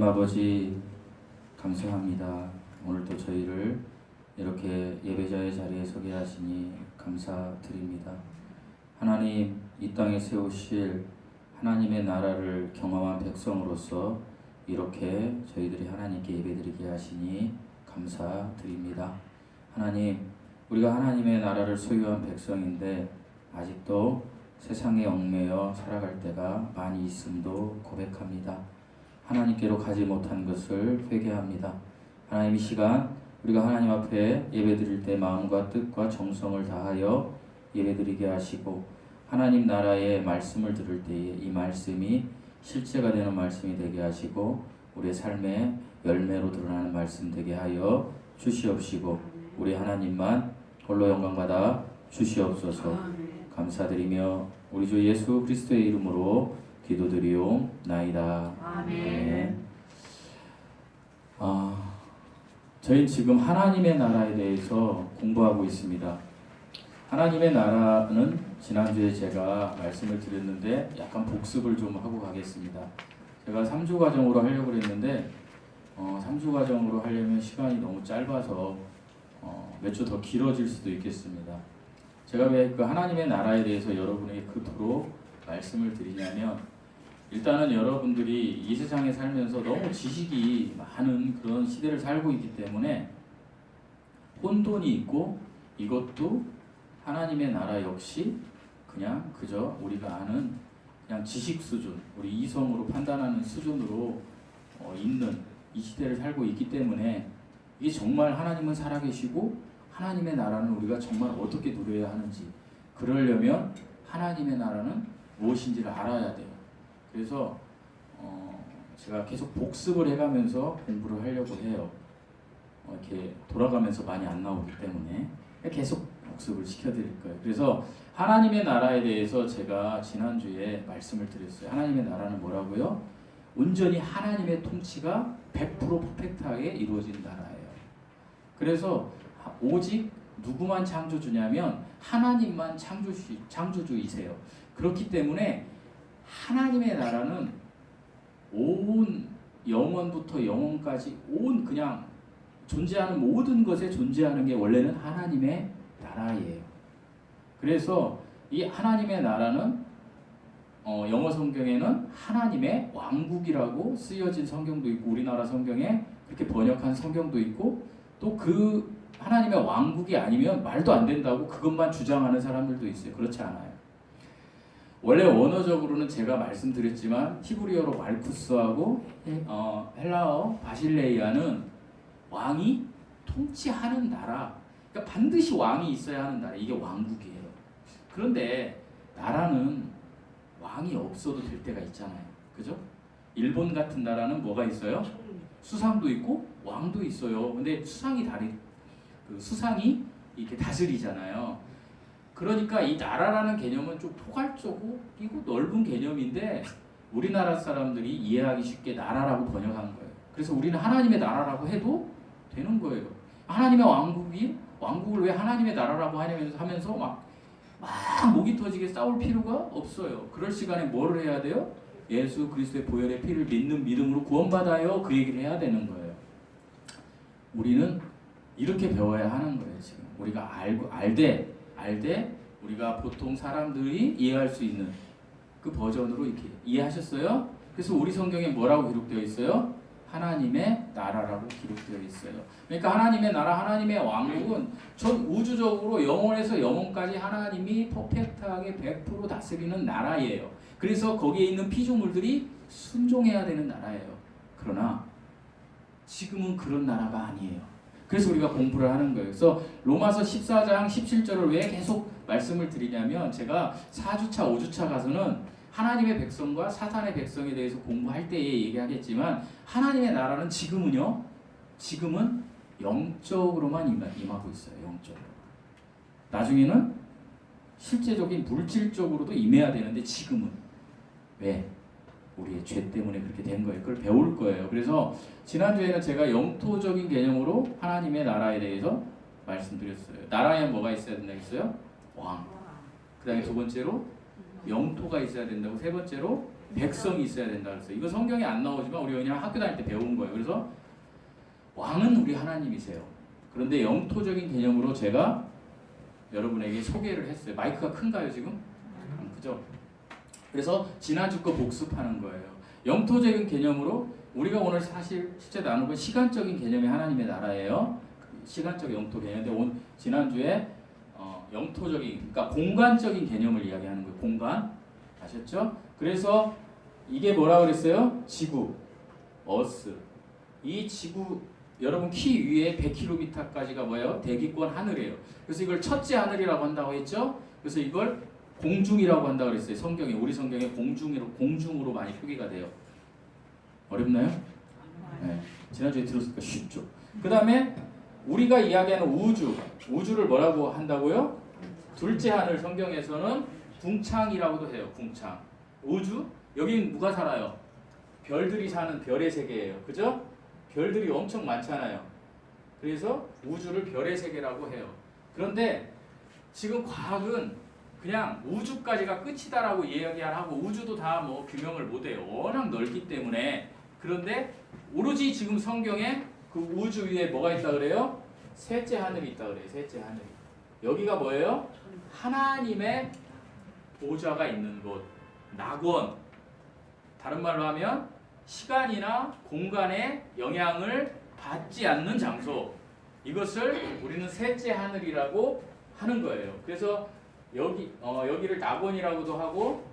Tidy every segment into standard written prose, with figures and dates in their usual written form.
아버지 감사합니다. 오늘도 저희를 이렇게 예배자의 자리에 서게 하시니 감사드립니다. 하나님, 이 땅에 세우실 하나님의 나라를 경험한 백성으로서 이렇게 저희들이 하나님께 예배드리게 하시니 감사드립니다. 하나님, 우리가 하나님의 나라를 소유한 백성인데 아직도 세상에 얽매여 살아갈 때가 많이 있음도 고백합니다. 하나님께로 가지 못한 것을 회개합니다. 하나님, 이 시간 우리가 하나님 앞에 예배드릴 때 마음과 뜻과 정성을 다하여 예배드리게 하시고 하나님 나라의 말씀을 들을 때에 이 말씀이 실제가 되는 말씀이 되게 하시고 우리의 삶의 열매로 드러나는 말씀 되게 하여 주시옵시고 우리 하나님만 홀로 영광받아 주시옵소서. 감사드리며 우리 주 예수 그리스도의 이름으로 기도드리옵나이다. 아멘. 저희는 지금 하나님의 나라에 대해서 공부하고 있습니다. 하나님의 나라는 지난주에 제가 말씀을 드렸는데 약간 복습을 좀 하고 가겠습니다. 제가 3주 과정으로 하려고 했는데 3주 과정으로 하려면 시간이 너무 짧아서 몇 주 더 길어질 수도 있겠습니다. 제가 왜 그 하나님의 나라에 대해서 여러분에게 그토록 말씀을 드리냐면 일단은 여러분들이 이 세상에 살면서 너무 지식이 많은 그런 시대를 살고 있기 때문에 혼돈이 있고 이것도 하나님의 나라 역시 그냥 그저 우리가 아는 그냥 지식 수준, 우리 이성으로 판단하는 수준으로 있는 이 시대를 살고 있기 때문에 이게 정말 하나님은 살아계시고 하나님의 나라는 우리가 정말 어떻게 누려야 하는지 그러려면 하나님의 나라는 무엇인지를 알아야 돼요. 그래서 제가 계속 복습을 해가면서 공부를 하려고 해요. 이렇게 돌아가면서 많이 안 나오기 때문에 계속 복습을 시켜드릴 거예요. 그래서 하나님의 나라에 대해서 제가 지난주에 말씀을 드렸어요. 하나님의 나라는 뭐라고요? 온전히 하나님의 통치가 100% 퍼펙트하게 이루어진 나라예요. 그래서 오직 누구만 창조주냐면 하나님만 창조주이세요. 그렇기 때문에 하나님의 나라는 온 영원부터 영원까지 온 그냥 존재하는 모든 것에 존재하는 게 원래는 하나님의 나라예요. 그래서 이 하나님의 나라는 영어 성경에는 하나님의 왕국이라고 쓰여진 성경도 있고 우리나라 성경에 그렇게 번역한 성경도 있고 또 그 하나님의 왕국이 아니면 말도 안 된다고 그것만 주장하는 사람들도 있어요. 그렇지 않아요. 원래 원어적으로는 제가 말씀드렸지만 히브리어로 말쿠스하고 헬라어 바실레이아는 왕이 통치하는 나라, 그러니까 반드시 왕이 있어야 하는 나라, 이게 왕국이에요. 그런데 나라는 왕이 없어도 될 때가 있잖아요. 그죠? 일본 같은 나라는 뭐가 있어요? 수상도 있고 왕도 있어요. 근데 수상이 이렇게 다스리잖아요. 그러니까 이 나라라는 개념은 좀 포괄적이고 넓은 개념인데 우리나라 사람들이 이해하기 쉽게 나라라고 번역한 거예요. 그래서 우리는 하나님의 나라라고 해도 되는 거예요. 하나님의 왕국을 왜 하나님의 나라라고 하면서 막 목이 터지게 싸울 필요가 없어요. 그럴 시간에 뭐를 해야 돼요? 예수 그리스도의 보혈의 피를 믿는 믿음으로 구원받아요. 그 얘기를 해야 되는 거예요. 우리는 이렇게 배워야 하는 거예요. 지금 우리가 알되 우리가 보통 사람들이 이해할 수 있는 그 버전으로 이렇게 이해하셨어요? 그래서 우리 성경에 뭐라고 기록되어 있어요? 하나님의 나라라고 기록되어 있어요. 그러니까 하나님의 나라, 하나님의 왕국은 전 우주적으로 영원에서 영원까지 하나님이 퍼펙트하게 100% 다스리는 나라예요. 그래서 거기에 있는 피조물들이 순종해야 되는 나라예요. 그러나 지금은 그런 나라가 아니에요. 그래서 우리가 공부를 하는 거예요. 그래서 로마서 14장 17절을 왜 계속 말씀을 드리냐면 제가 4주차, 5주차 가서는 하나님의 백성과 사탄의 백성에 대해서 공부할 때에 얘기하겠지만 하나님의 나라는 지금은 영적으로만 임하고 있어요. 영적으로. 나중에는 실제적인 물질적으로도 임해야 되는데 지금은 왜? 우리의 죄 때문에 그렇게 된 거예요. 그걸 배울 거예요. 그래서 지난주에는 제가 영토적인 개념으로 하나님의 나라에 대해서 말씀드렸어요. 나라에 뭐가 있어야 된다 했어요? 왕. 그 다음에 두 번째로 영토가 있어야 된다고, 세 번째로 백성이 있어야 된다 그랬어요. 이거 성경에 안 나오지만 우리가 그냥 학교 다닐 때 배운 거예요. 그래서 왕은 우리 하나님이세요. 그런데 영토적인 개념으로 제가 여러분에게 소개를 했어요. 마이크가 큰가요 지금? 그죠? 그래서 지난주 거 복습하는 거예요. 영토적인 개념으로 우리가 오늘 사실 실제 나눈 건 시간적인 개념의 하나님의 나라예요. 시간적 영토 개념인데 지난주에 영토적인, 그러니까 공간적인 개념을 이야기하는 거예요. 공간. 아셨죠? 그래서 이게 뭐라 그랬어요? 지구, 어스. 이 지구 여러분 키 위에 100km까지가 뭐예요? 대기권 하늘이에요. 그래서 이걸 첫째 하늘이라고 한다고 했죠? 그래서 이걸 공중이라고 한다고 그랬어요. 성경에, 우리 성경에 공중으로 많이 표기가 돼요. 어렵나요? 네. 지난주에 들었으니까 쉽죠. 그 다음에 우리가 이야기하는 우주를 뭐라고 한다고요? 둘째 하늘 성경에서는 궁창이라고도 해요. 궁창. 우주? 여긴 누가 살아요? 별들이 사는 별의 세계예요. 그죠? 별들이 엄청 많잖아요. 그래서 우주를 별의 세계라고 해요. 그런데 지금 과학은 그냥 우주까지가 끝이다라고 이야기하고 우주도 다 뭐 규명을 못해요. 워낙 넓기 때문에. 그런데 오로지 지금 성경에 그 우주 위에 뭐가 있다 그래요? 셋째 하늘이 있다 그래요. 셋째 하늘. 여기가 뭐예요? 하나님의 보좌가 있는 곳. 낙원. 다른 말로 하면 시간이나 공간에 영향을 받지 않는 장소. 이것을 우리는 셋째 하늘이라고 하는 거예요. 그래서 여기를 낙원이라고도 하고,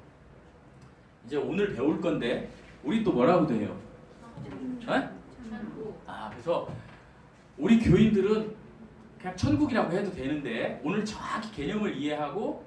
이제 오늘 배울 건데 우리 또 뭐라고도 해요? 그래서 우리 교인들은 그냥 천국이라고 해도 되는데 오늘 정확히 개념을 이해하고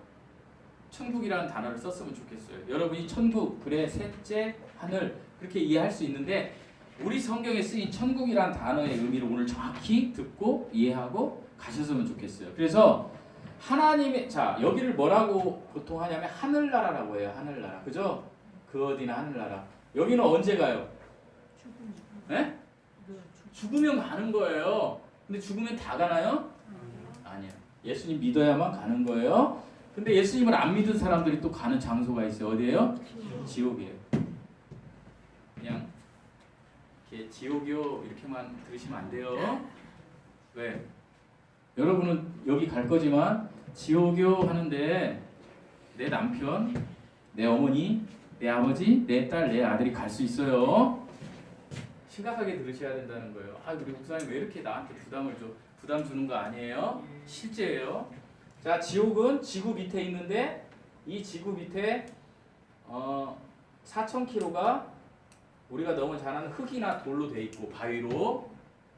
천국이라는 단어를 썼으면 좋겠어요. 여러분이 천국, 그래 셋째 하늘 그렇게 이해할 수 있는데 우리 성경에 쓰인 천국이라는 단어의 의미를 오늘 정확히 듣고 이해하고 가셨으면 좋겠어요. 그래서 하나님의, 자 여기를 뭐라고 보통 하냐면 하늘나라라고 해요. 하늘나라. 그죠? 그 어디나 하늘나라. 여기는 언제 가요? 네? 죽으면 가는 거예요. 근데 죽으면 다 가나요? 아니야. 예수님 믿어야만 가는 거예요. 근데 예수님을 안 믿은 사람들이 또 가는 장소가 있어요. 어디예요? 지옥이에요. 그냥 이렇게 지옥이요 이렇게만 들으시면 안 돼요. 왜? 여러분은 여기 갈 거지만 지옥이요 하는데 내 남편, 내 어머니, 내 아버지, 내 딸, 내 아들이 갈 수 있어요. 심각하게 들으셔야 된다는 거예요. 우리 목사님 왜 이렇게 나한테 부담 주는 거 아니에요? 실제예요. 자, 지옥은 지구 밑에 있는데 이 지구 밑에 4,000km가 우리가 너무 잘 아는 흙이나 돌로 돼 있고 바위로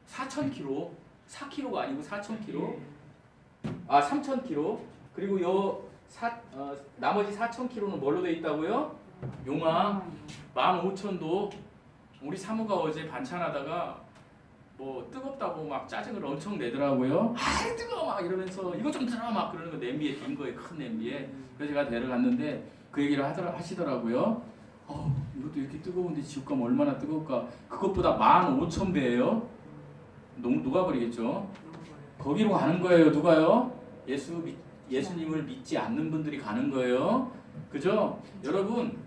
4,000km, 4km가 아니고 4,000km, 3,000km. 그리고 나머지 4,000km는 뭘로 돼 있다고요? 용암 15,000도. 우리 사모가 어제 반찬하다가 뭐 뜨겁다고 막 짜증을 엄청 내더라고요. 뜨거워 막 이러면서 이거 좀 들어 막 그러는 거 냄비에 빈 거예요. 큰 냄비에. 그래서 제가 데려갔는데 그 얘기를 하시더라고요. 이것도 이렇게 뜨거운데 지옥 가면 얼마나 뜨거울까. 그것보다 15,000배예요. 녹아버리겠죠. 거기로 가는 거예요. 누가요? 예수님을 믿지 않는 분들이 가는 거예요. 그죠? 여러분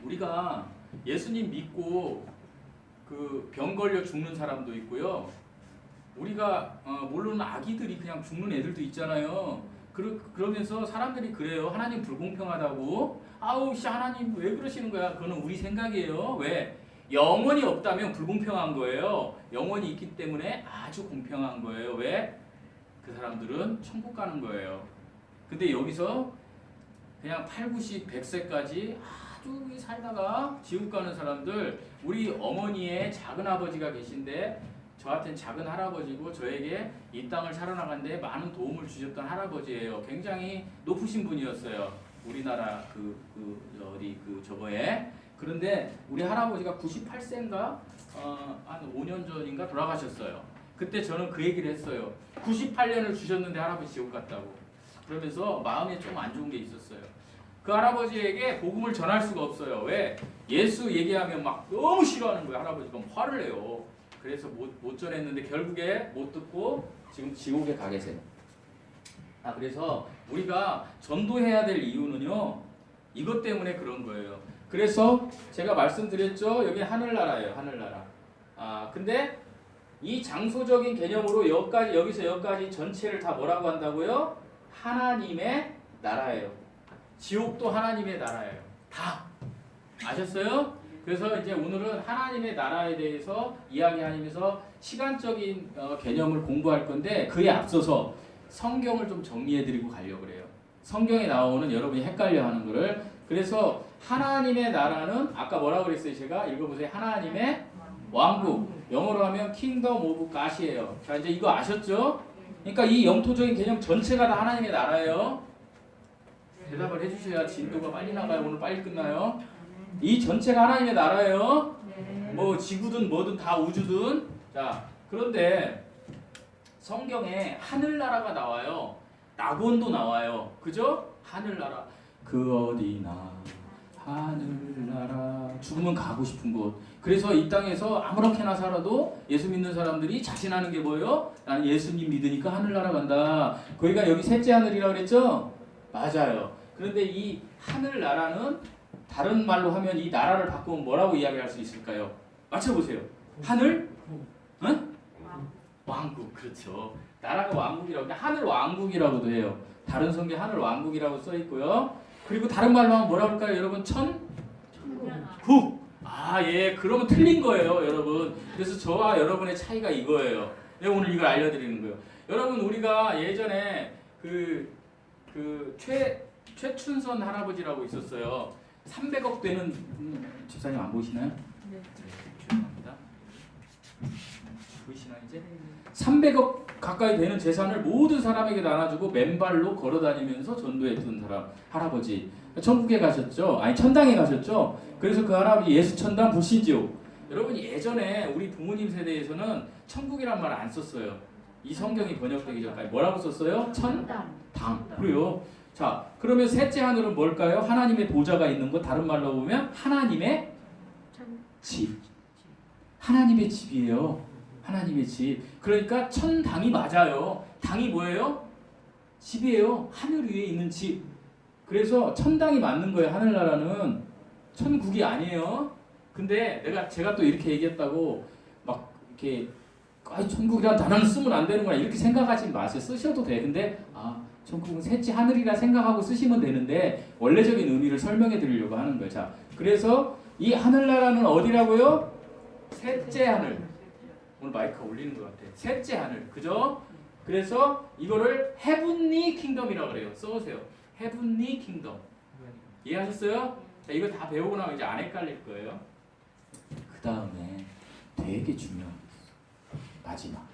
우리가 예수님 믿고 그 병 걸려 죽는 사람도 있고요. 우리가 모르는 아기들이 그냥 죽는 애들도 있잖아요. 그러면서 사람들이 그래요. 하나님 불공평하다고. 하나님 왜 그러시는 거야? 그거는 우리 생각이에요. 왜? 영원히 없다면 불공평한 거예요. 영원히 있기 때문에 아주 공평한 거예요. 왜? 그 사람들은 천국 가는 거예요. 근데 여기서 그냥 8, 90, 100세까지 아주 살다가 지옥 가는 사람들, 우리 어머니의 작은 아버지가 계신데 저한테는 작은 할아버지고 저에게 이 땅을 살아나가는데 많은 도움을 주셨던 할아버지예요. 굉장히 높으신 분이었어요. 우리나라 저거에. 그런데 우리 할아버지가 98세인가 한 5년 전인가 돌아가셨어요. 그때 저는 그 얘기를 했어요. 98년을 주셨는데 할아버지 지옥 갔다고. 그러면서 마음에 좀 안 좋은 게 있었어요. 그 할아버지에게 복음을 전할 수가 없어요. 왜? 예수 얘기하면 막 너무 싫어하는 거예요. 할아버지가 화를 내요. 그래서 못 전했는데 결국에 못 듣고 지금 지옥에 가 계세요. 그래서 우리가 전도해야 될 이유는요. 이것 때문에 그런 거예요. 그래서 제가 말씀드렸죠. 여기 하늘나라예요. 하늘나라. 근데 이 장소적인 개념으로 여기서 여기까지 전체를 다 뭐라고 한다고요? 하나님의 나라예요. 지옥도 하나님의 나라예요. 다. 아셨어요? 그래서 이제 오늘은 하나님의 나라에 대해서 이야기하면서 시간적인 개념을 공부할 건데 그에 앞서서 성경을 좀 정리해드리고 가려고 그래요. 성경에 나오는 여러분이 헷갈려하는 거를. 그래서 하나님의 나라는 아까 뭐라고 그랬어요? 제가 읽어보세요. 하나님의 왕국. 영어로 하면 Kingdom of God이에요. 자, 이제 이거 아셨죠? 그러니까 이 영토적인 개념 전체가 다 하나님의 나라예요. 대답을 해주셔야 진도가 빨리 나가요. 오늘 빨리 끝나요. 이 전체가 하나님의 나라예요. 뭐 지구든 뭐든 다 우주든. 자, 그런데 성경에 하늘나라가 나와요. 낙원도 나와요. 그죠? 하늘나라. 그 어디나 하늘나라. 죽으면 가고 싶은 곳. 그래서 이 땅에서 아무렇게나 살아도 예수 믿는 사람들이 자신하는 게 뭐예요? 나는 예수님 믿으니까 하늘나라 간다. 거기가 여기 셋째 하늘이라고 그랬죠? 맞아요. 그런데 이 하늘나라는 다른 말로 하면 이 나라를 바꾸면 뭐라고 이야기할 수 있을까요? 맞춰보세요. 하늘? 응? 왕국. 그렇죠. 나라가 왕국이라고 하는데 하늘 왕국이라고도 해요. 다른 성경 하늘 왕국이라고 써 있고요. 그리고 다른 말로 하면 뭐라고 할까요? 여러분 천국. 예. 그러면 틀린 거예요, 여러분. 그래서 저와 여러분의 차이가 이거예요. 내가 오늘 이걸 알려드리는 거예요. 여러분 우리가 예전에 최춘선 할아버지라고 있었어요. 300억 되는 집사님 안 보이시나요? 네. 죄송합니다. 보이시나요 이제? 300억 가까이 되는 재산을 모든 사람에게 나눠주고 맨발로 걸어다니면서 전도했던 사람 할아버지. 천국에 가셨죠? 아니 천당에 가셨죠? 그래서 그 할아버지 예수천당 불신지옥. 여러분 예전에 우리 부모님 세대에서는 천국이란 말을 안 썼어요. 이 성경이 번역되기 전까지 뭐라고 썼어요? 천당. 그래요. 자, 그러면 셋째 하늘은 뭘까요? 하나님의 보좌가 있는 것. 다른 말로 보면 하나님의 집. 하나님의 집이에요. 하나님의 집. 그러니까 천당이 맞아요. 당이 뭐예요? 집이에요. 하늘 위에 있는 집. 그래서 천당이 맞는 거예요. 하늘나라는. 천국이 아니에요. 근데 제가 또 이렇게 얘기했다고 막 이렇게 천국이란 단어는 쓰면 안 되는구나 이렇게 생각하지 마세요. 쓰셔도 돼. 근데 천국은 셋째 하늘이라 생각하고 쓰시면 되는데 원래적인 의미를 설명해 드리려고 하는 거예요. 자, 그래서 이 하늘나라는 어디라고요? 셋째 하늘. 오늘 마이크가 울리는 것 같아. 셋째 하늘. 그죠? 그래서 이거를 헤븐리 킹덤이라고 그래요. 써보세요. 헤븐리 킹덤. 이해하셨어요? 자, 이거 다 배우고 나면 이제 안 헷갈릴 거예요. 그 다음에 되게 중요한 게 있어. 마지막.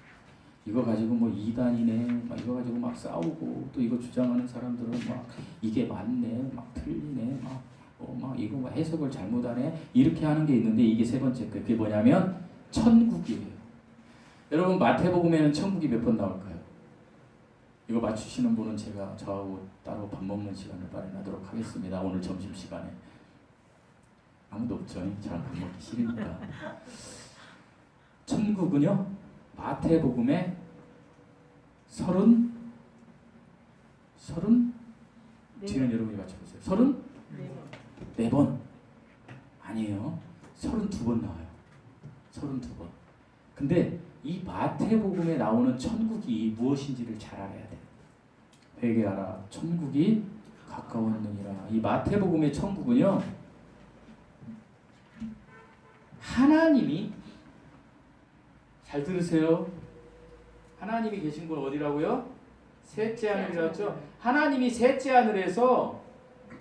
이거 가지고 뭐 이단이네, 막 이거 가지고 막 싸우고 또 이거 주장하는 사람들은 막 이게 맞네, 막 틀리네, 막 이거 뭐 해석을 잘못하네 이렇게 하는 게 있는데 이게 세 번째 거. 그게 뭐냐면 천국이에요. 여러분 마태복음에는 천국이 몇 번 나올까요? 이거 맞추시는 분은 제가 저하고 따로 밥 먹는 시간을 마련하도록 하겠습니다. 오늘 점심 시간에. 아무도 없죠. 저랑 밥 먹기 싫으니까. 천국은요. 마태복음에 30 뒤는 여러분이 맞춰보세요. 34번 아니에요. 32번 나와요. 32번. 근데 이 마태복음에 나오는 천국이 무엇인지를 잘 알아야 돼요. 회개하라. 천국이 가까웠느니라. 이 마태복음의 천국은요. 하나님이 잘 들으세요. 하나님이 계신 곳 어디라고요? 셋째 하늘이라고 했죠. 하나님이 셋째 하늘에서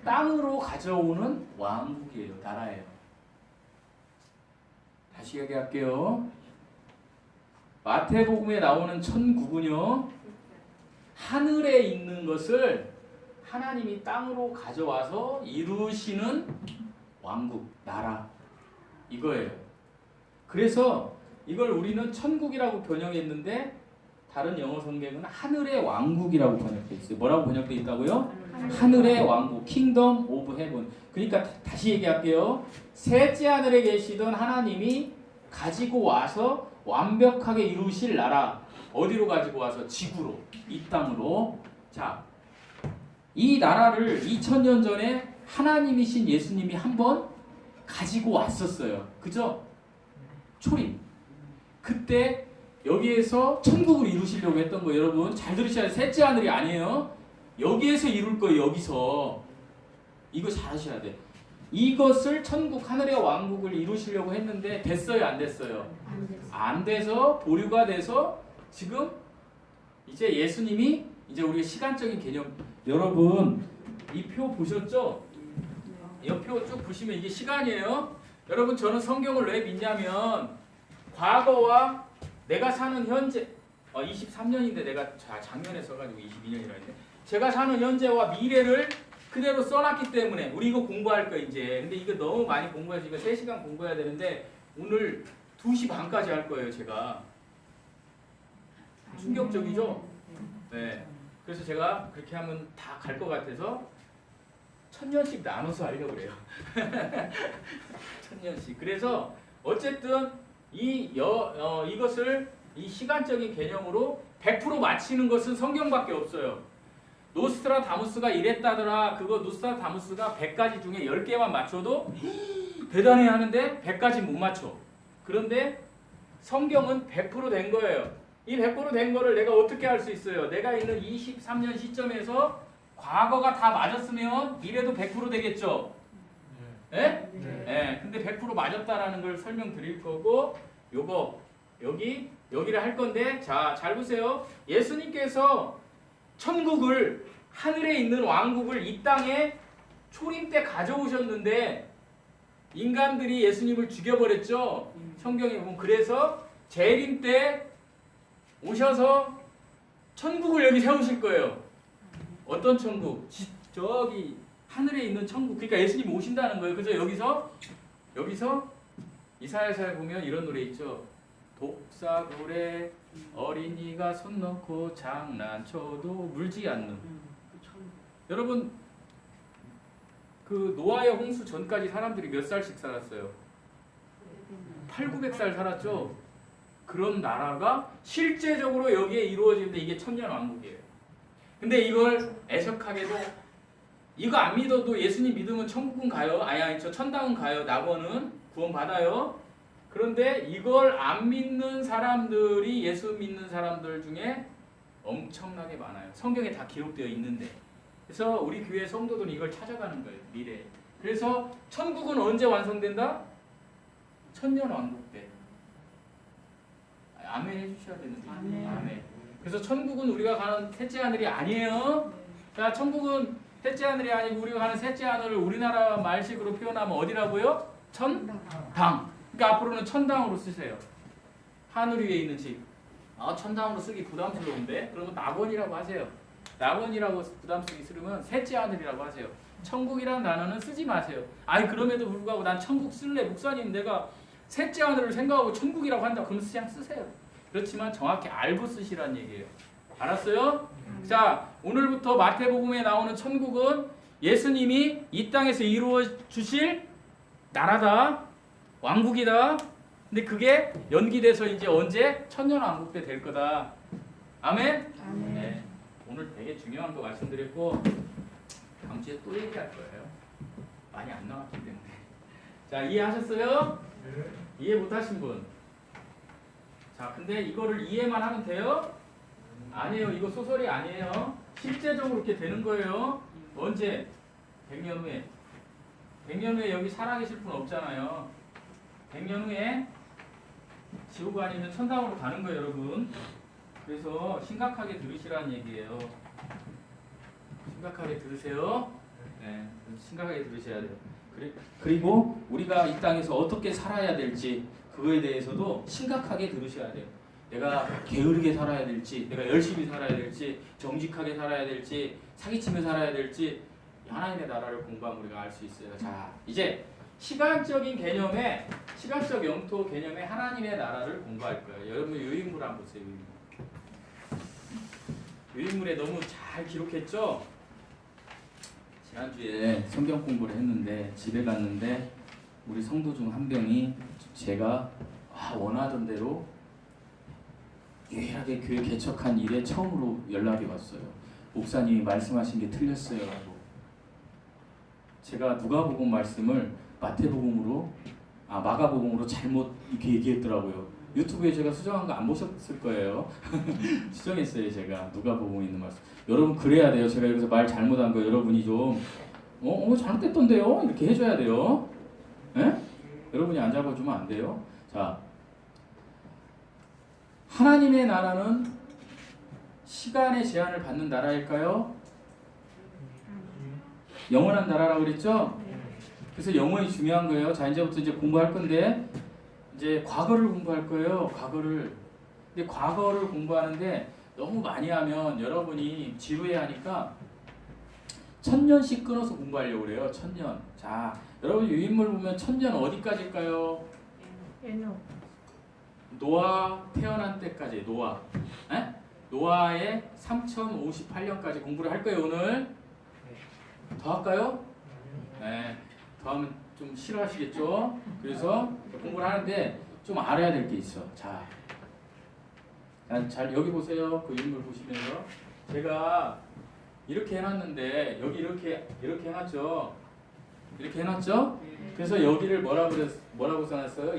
땅으로 가져오는 왕국이에요. 나라예요. 다시 얘기할게요. 마태복음에 나오는 천국은요. 하늘에 있는 것을 하나님이 땅으로 가져와서 이루시는 왕국, 나라. 이거예요. 그래서 이걸 우리는 천국이라고 번역했는데 다른 영어 성경은 하늘의 왕국이라고 번역되어 있어요. 뭐라고 번역되어 있다고요? 하늘의 왕국, Kingdom of Heaven. 그러니까 다시 얘기할게요. 셋째 하늘에 계시던 하나님이 가지고 와서 완벽하게 이루실 나라. 어디로 가지고 와서? 지구로, 이 땅으로. 자, 이 나라를 2000년 전에 하나님이신 예수님이 한번 가지고 왔었어요. 그죠? 초림. 그때 여기에서 천국을 이루시려고 했던 거 여러분 잘 들으셔야 돼요. 셋째 하늘이 아니에요. 여기에서 이룰 거예요. 여기서. 이거 잘 하셔야 돼. 이것을 천국 하늘의 왕국을 이루시려고 했는데 됐어요? 안 됐어요? 안 돼서 보류가 돼서 지금 이제 예수님이 이제 우리의 시간적인 개념 여러분 이 표 보셨죠? 이 표 쭉 보시면 이게 시간이에요. 여러분 저는 성경을 왜 믿냐면 과거와 내가 사는 현재 23년인데 내가 작년에 써가지고 22년이라 했는데 제가 사는 현재와 미래를 그대로 써놨기 때문에 우리 이거 공부할 거 이제. 근데 이거 너무 많이 공부해서 이거 3시간 공부해야 되는데 오늘 2시 반까지 할 거예요 제가. 충격적이죠? 네. 그래서 제가 그렇게 하면 다 갈 것 같아서 1000년씩 나눠서 하려고 그래요. 1000년씩. 그래서 어쨌든 이것을 이 시간적인 개념으로 100% 맞히는 것은 성경밖에 없어요. 노스트라다무스가 이랬다더라. 그거 노스트라다무스가 100가지 중에 10개만 맞춰도 대단해 하는데 100가지 못 맞춰. 그런데 성경은 100%된 거예요. 이 100%된 거를 내가 어떻게 할 수 있어요? 내가 있는 23년 시점에서 과거가 다 맞았으면 미래도 100% 되겠죠? 예? 예. 근데 100% 맞았다라는 걸 설명드릴 거고 요거 여기를 할 건데 자, 잘 보세요. 예수님께서 천국을 하늘에 있는 왕국을 이 땅에 초림 때 가져오셨는데 인간들이 예수님을 죽여버렸죠. 성경에 보면 그래서 재림 때 오셔서 천국을 여기 세우실 거예요. 어떤 천국? 저기 하늘에 있는 천국. 그러니까 예수님 오신다는 거예요. 그래서 여기서 이사야서에 보면 이런 노래 있죠. 독사굴에 어린이가 손 넣고 장난쳐도 물지 않는. 여러분 그 노아의 홍수 전까지 사람들이 몇 살씩 살았어요? 8,900살 살았죠. 그런 나라가 실제적으로 여기에 이루어지는데 이게 천년왕국이에요. 근데 이걸 애석하게도 이거 안 믿어도 예수님 믿으면 천국은 가요. 아니 저 천당은 가요. 낙원은 구원 받아요. 그런데 이걸 안 믿는 사람들이 예수 믿는 사람들 중에 엄청나게 많아요. 성경에 다 기록되어 있는데. 그래서 우리 교회 성도들은 이걸 찾아가는 거예요. 미래에. 그래서 천국은 언제 완성된다? 천년왕국 때. 아멘 해주셔야 되는데. 아멘. 그래서 천국은 우리가 가는 셋째 하늘이 아니에요. 자, 천국은 셋째 하늘이 아니고 우리가 가는 셋째 하늘을 우리나라 말식으로 표현하면 어디라고요? 천당. 그러니까 앞으로는 천당으로 쓰세요. 하늘 위에 있는 집. 천당으로 쓰기 부담스러운데? 그러면 낙원이라고 하세요. 낙원이라고 부담 쓰기 싫으면 셋째 하늘이라고 하세요. 천국이라는 단어는 쓰지 마세요. 아니 그럼에도 불구하고 난 천국 쓸래. 목사님 내가 셋째 하늘을 생각하고 천국이라고 한다. 그럼 그냥 쓰세요. 그렇지만 정확히 알고 쓰시라는 얘기예요. 알았어요? 자, 오늘부터 마태복음에 나오는 천국은 예수님이 이 땅에서 이루어 주실 나라다. 왕국이다. 근데 그게 연기돼서 이제 언제? 천년왕국 때 될 거다. 아멘? 아멘. 네. 오늘 되게 중요한 거 말씀드렸고 다음 주에 또 얘기할 거예요. 많이 안 나왔기 때문에. 자, 이해하셨어요? 네. 이해 못하신 분? 자, 근데 이거를 이해만 하면 돼요? 아니에요. 이거 소설이 아니에요. 실제적으로 이렇게 되는 거예요. 언제? 100년 후에. 100년 후에 여기 살아계실 분 없잖아요. 100년 후에 지옥 아니면 천당으로 가는 거예요, 여러분. 그래서 심각하게 들으시라는 얘기예요. 심각하게 들으세요. 네, 심각하게 들으셔야 돼요. 그리고 우리가 이 땅에서 어떻게 살아야 될지 그거에 대해서도 심각하게 들으셔야 돼요. 내가 게으르게 살아야 될지, 내가 열심히 살아야 될지, 정직하게 살아야 될지, 사기치며 살아야 될지 하나님의 나라를 공부하면 우리가 알 수 있어요. 자, 이제 시간적인 개념에, 시간적 영토 개념에 하나님의 나라를 공부할 거예요. 여러분 유인물 한번 보세요. 유인물에 너무 잘 기록했죠? 지난주에 성경 공부를 했는데 집에 갔는데 우리 성도 중 한 명이 제가 원하던 대로 유일하게 교회 개척한 일에 처음으로 연락이 왔어요. 목사님이 말씀하신 게 틀렸어요 라고. 제가 누가복음 말씀을 마가복음으로 잘못 이렇게 얘기했더라고요. 유튜브에 제가 수정한 거 안 보셨을 거예요. 수정했어요 제가. 누가복음에 있는 말씀. 여러분 그래야 돼요. 제가 여기서 말 잘못한 거 여러분이 좀 잘못됐던데요? 이렇게 해줘야 돼요. 예? 여러분이 안 잡아주면 안 돼요. 자, 하나님의 나라는 시간의 제한을 받는 나라일까요? 영원한 나라라고 그랬죠? 그래서 영원이 중요한 거예요. 자, 이제부터 이제 공부할 건데 이제 과거를 공부할 거예요. 과거를. 근데 과거를 공부하는데 너무 많이 하면 여러분이 지루해하니까 1000년씩 끊어서 공부하려고 그래요. 1000년. 자, 여러분 유인물 보면 1000년 어디까지일까요? 노아 태어난 때까지. 노아. 노아의 3058년까지 공부를 할 거예요. 오늘. 더 할까요? 네. 더 하면 좀 싫어하시겠죠? 그래서 공부를 하는데 좀 알아야 될 게 있어. 자, 잘 여기 보세요. 그 인물 보시면서 제가 이렇게 해놨는데 여기 이렇게 해놨죠. 이렇게 해놨죠. 그래서 여기를 뭐라고 써놨어요?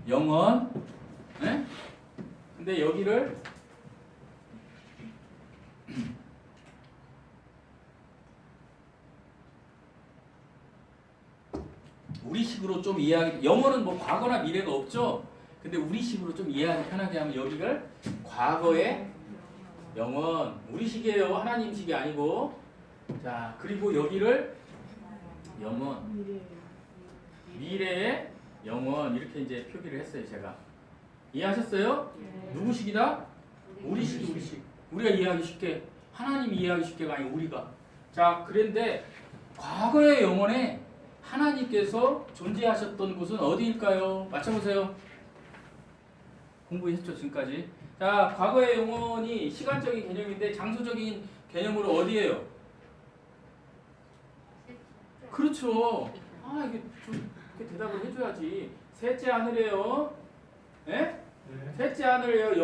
영원. 네? 근데 여기를 우리식으로 좀 이해하기, 영어는 뭐 과거나 미래가 없죠. 근데 우리식으로 좀 이해하기 편하게 하면 여기를 과거의 영원, 우리식이에요. 하나님식이 아니고. 자, 그리고 여기를 영원, 미래의 영원 이렇게 이제 표기를 했어요. 제가 이해하셨어요? 누구식이다? 우리식. 우리가 이해하기 쉽게, 하나님이 이해하기 쉽게가 아니고 우리가. 자, 그런데 과거의 영원에 하나님께서 존재하셨던 곳은 어디일까요? 맞춰보세요. 공부했죠 지금까지. 자, 과거의 영혼이 시간적인 개념인데 장소적인 개념으로 어디예요? 그렇죠. 이게 좀 이렇게 대답을 해줘야지. 셋째 하늘이에요. 예? 셋째 하늘이에요.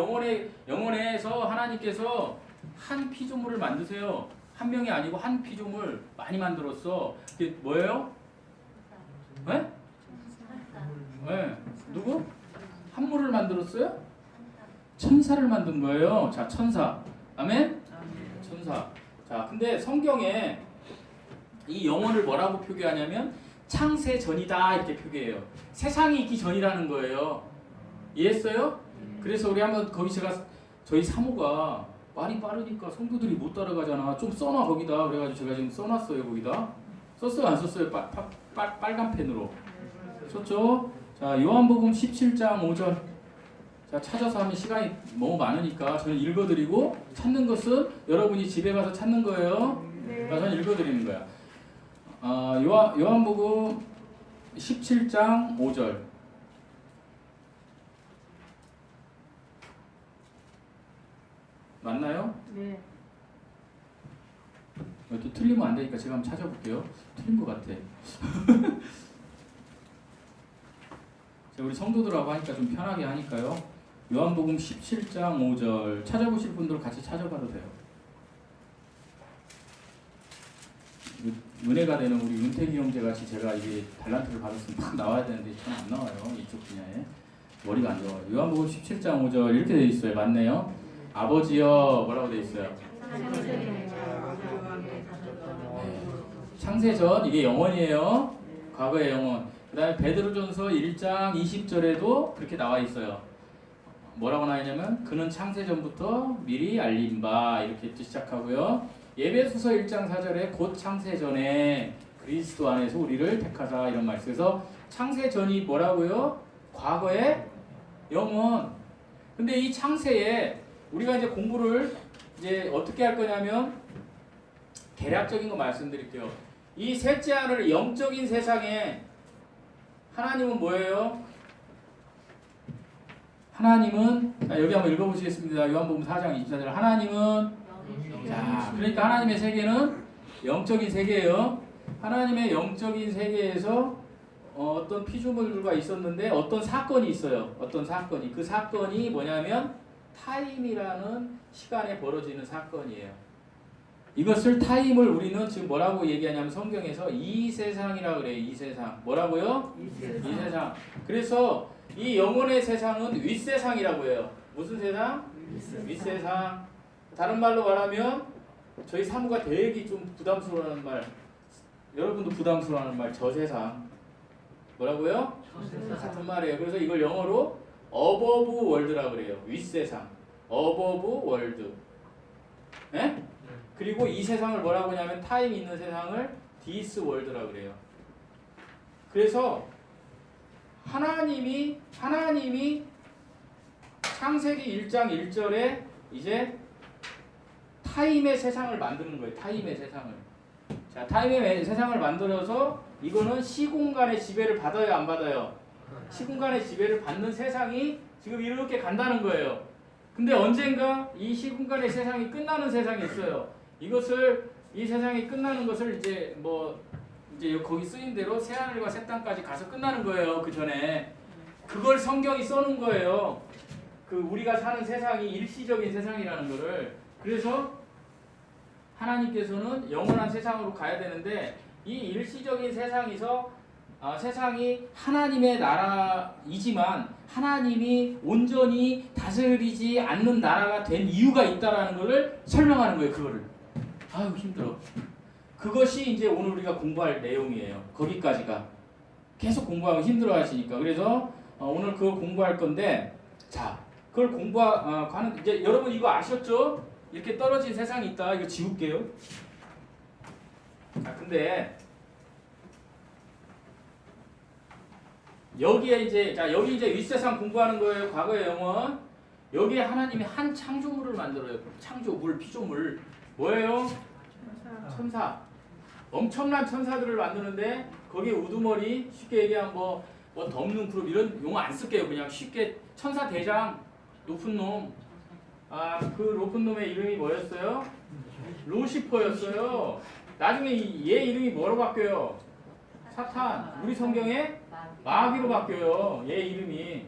영혼에서 하나님께서 한 피조물을 만드세요. 한 명이 아니고 한 피조물 많이 만들었어. 그게 뭐예요? 네? 네. 누구? 한물을 만들었어요? 천사를 만든 거예요. 자, 천사. 아멘? 천사. 자, 근데 성경에 이 영혼을 뭐라고 표기하냐면 창세 전이다 이렇게 표기해요. 세상이 있기 전이라는 거예요. 이해했어요? 그래서 우리 한번 거기 저희 사모가 말이 빠르니까 성도들이 못 따라가잖아. 좀 써놔 거기다. 그래가지고 제가 지금 써놨어요 거기다. 썼어요 안 썼어요? 빨간 펜으로 썼죠? 자, 요한복음 17장 5절. 자, 찾아서 하면 시간이 너무 많으니까 저는 읽어드리고, 찾는 것은 여러분이 집에 가서 찾는 거예요. 저는 읽어드리는 거야. 요한복음 17장 5절. 맞나요? 네. 또 틀리면 안 되니까 제가 한번 찾아볼게요. 틀린 것 같아. 우리 성도들하고 하니까 좀 편하게 하니까요. 요한복음 17장 5절 찾아보실 분들 같이 찾아봐도 돼요. 은혜가 되는 우리 윤태기 형제 같이 제가 이게 달란트를 받았으면 막 나와야 되는데 참 안 나와요. 이쪽 분야에 머리가 안 좋아요. 요한복음 17장 5절 이렇게 돼 있어요. 맞네요. 아버지여 뭐라고 돼 있어요? 창세전 이게 영원이에요. 과거의 영원. 그 다음에 베드로전서 1장 20절에도 그렇게 나와 있어요. 뭐라고 나와있냐면 그는 창세전부터 미리 알린 바 이렇게 시작하고요. 예배소서 1장 4절에 곧 창세전에 그리스도 안에서 우리를 택하사 이런 말씀에서 창세전이 뭐라고요? 과거의 영원. 근데 이 창세에 우리가 이제 공부를 이제 어떻게 할 거냐면 대략적인 거 말씀드릴게요. 이 셋째 하늘 영적인 세상에 하나님은 뭐예요? 하나님은 여기 한번 읽어보시겠습니다. 요한복음 4장 24절. 하나님은 자, 그러니까 하나님의 세계는 영적인 세계예요. 하나님의 영적인 세계에서 어떤 피조물들과 있었는데 어떤 사건이 있어요. 어떤 사건이. 그 사건이 뭐냐면 타임이라는 시간에 벌어지는 사건이에요. 이것을 타임을 우리는 지금 뭐라고 얘기하냐면 성경에서 이 세상이라고 그래요. 이 세상. 뭐라고요? 이 세상. 그래서 이 영혼의 세상은 윗세상이라고 해요. 무슨 세상? 윗세상. 다른 말로 말하면 저희 사무가 되게 좀 부담스러워하는 말, 여러분도 부담스러워하는 말, 저 세상. 뭐라고요? 같은 말이에요. 그래서 이걸 영어로 above world라고 그래요. 윗세상. above world. 네? 그리고 이 세상을 뭐라고 하냐면 타임 있는 세상을 this world라고 그래요. 그래서 하나님이 창세기 1장 1절에 이제 타임의 세상을 만드는 거예요. 타임의 세상을. 자, 타임의 세상을 만들어서 이거는 시공간의 지배를 받아요, 안 받아요? 시공간의 지배를 받는 세상이 지금 이렇게 간다는 거예요. 근데 언젠가 이 시공간의 세상이 끝나는 세상이 있어요. 이 세상이 끝나는 것을 이제 거기 쓰인 대로 새 하늘과 새 땅까지 가서 끝나는 거예요. 그 전에 그걸 성경이 써놓은 거예요. 그 우리가 사는 세상이 일시적인 세상이라는 거를. 그래서 하나님께서는 영원한 세상으로 가야 되는데 이 일시적인 세상에서 세상이 하나님의 나라이지만 하나님이 온전히 다스리지 않는 나라가 된 이유가 있다라는 것을 설명하는 거예요. 그거를. 아유 힘들어. 그것이 이제 오늘 우리가 공부할 내용이에요. 거기까지가. 계속 공부하면 힘들어 하시니까. 그래서 오늘 그거 공부할 건데, 자, 그걸 공부하는, 이제 여러분 이거 아셨죠? 이렇게 떨어진 세상이 있다. 이거 지울게요. 자, 근데 여기 이제 윗세상 공부하는 거예요. 과거의 영혼. 여기에 하나님이 한 창조물을 만들어요. 창조물, 피조물. 뭐예요? 천사. 엄청난 천사들을 만드는데 거기에 우두머리, 쉽게 얘기하면 뭐 덮는 그룹 이런 용어 안 쓸게요. 그냥 쉽게 천사 대장, 높은 놈. 그 높은 놈의 이름이 뭐였어요? 루시퍼였어요. 나중에 얘 이름이 뭐로 바뀌어요? 사탄. 우리 성경에 마귀로 바뀌어요. 얘 이름이.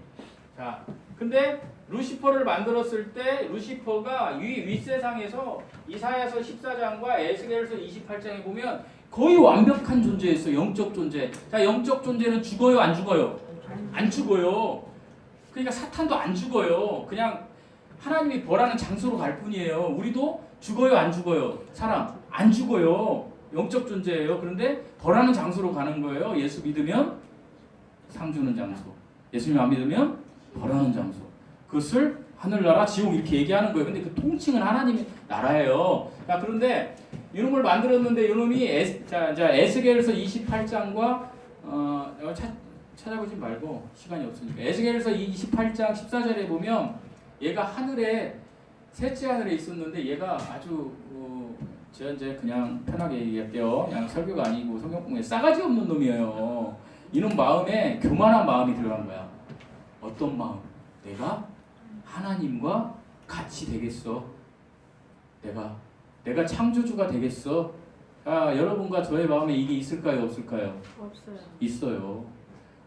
자, 근데 루시퍼를 만들었을 때 루시퍼가 윗세상에서 이사야서 14장과 에스겔서 28장에 보면 거의 완벽한 존재였어요. 영적 존재. 자, 영적 존재는 죽어요, 안 죽어요? 안 죽어요. 그러니까 사탄도 안 죽어요. 그냥 하나님이 벌하는 장소로 갈 뿐이에요. 우리도 죽어요, 안 죽어요? 사람 안 죽어요. 영적 존재예요. 그런데 벌하는 장소로 가는 거예요. 예수 믿으면 상 주는 장소. 예수님 안 믿으면 벌하는 장소. 그것을 하늘나라, 지옥 이렇게 얘기하는 거예요. 근데 그 통칭은 하나님의 나라예요. 자, 그런데 이놈을 만들었는데 이놈이 에스겔서 28장과 찾아보지 말고 시간이 없으니까 에스겔서 28장 14절에 보면 얘가 하늘에 셋째 하늘에 있었는데 얘가 아주 제가 이제 그냥 편하게 얘기할게요. 그냥 설교가 아니고 성경 공부에 싸가지 없는 놈이에요. 이놈 마음에 교만한 마음이 들어간 거야. 어떤 마음? 내가 하나님과 같이 되겠어. 내가 창조주가 되겠어. 여러분과 저의 마음에 이게 있을까요? 없을까요? 없어요. 있어요.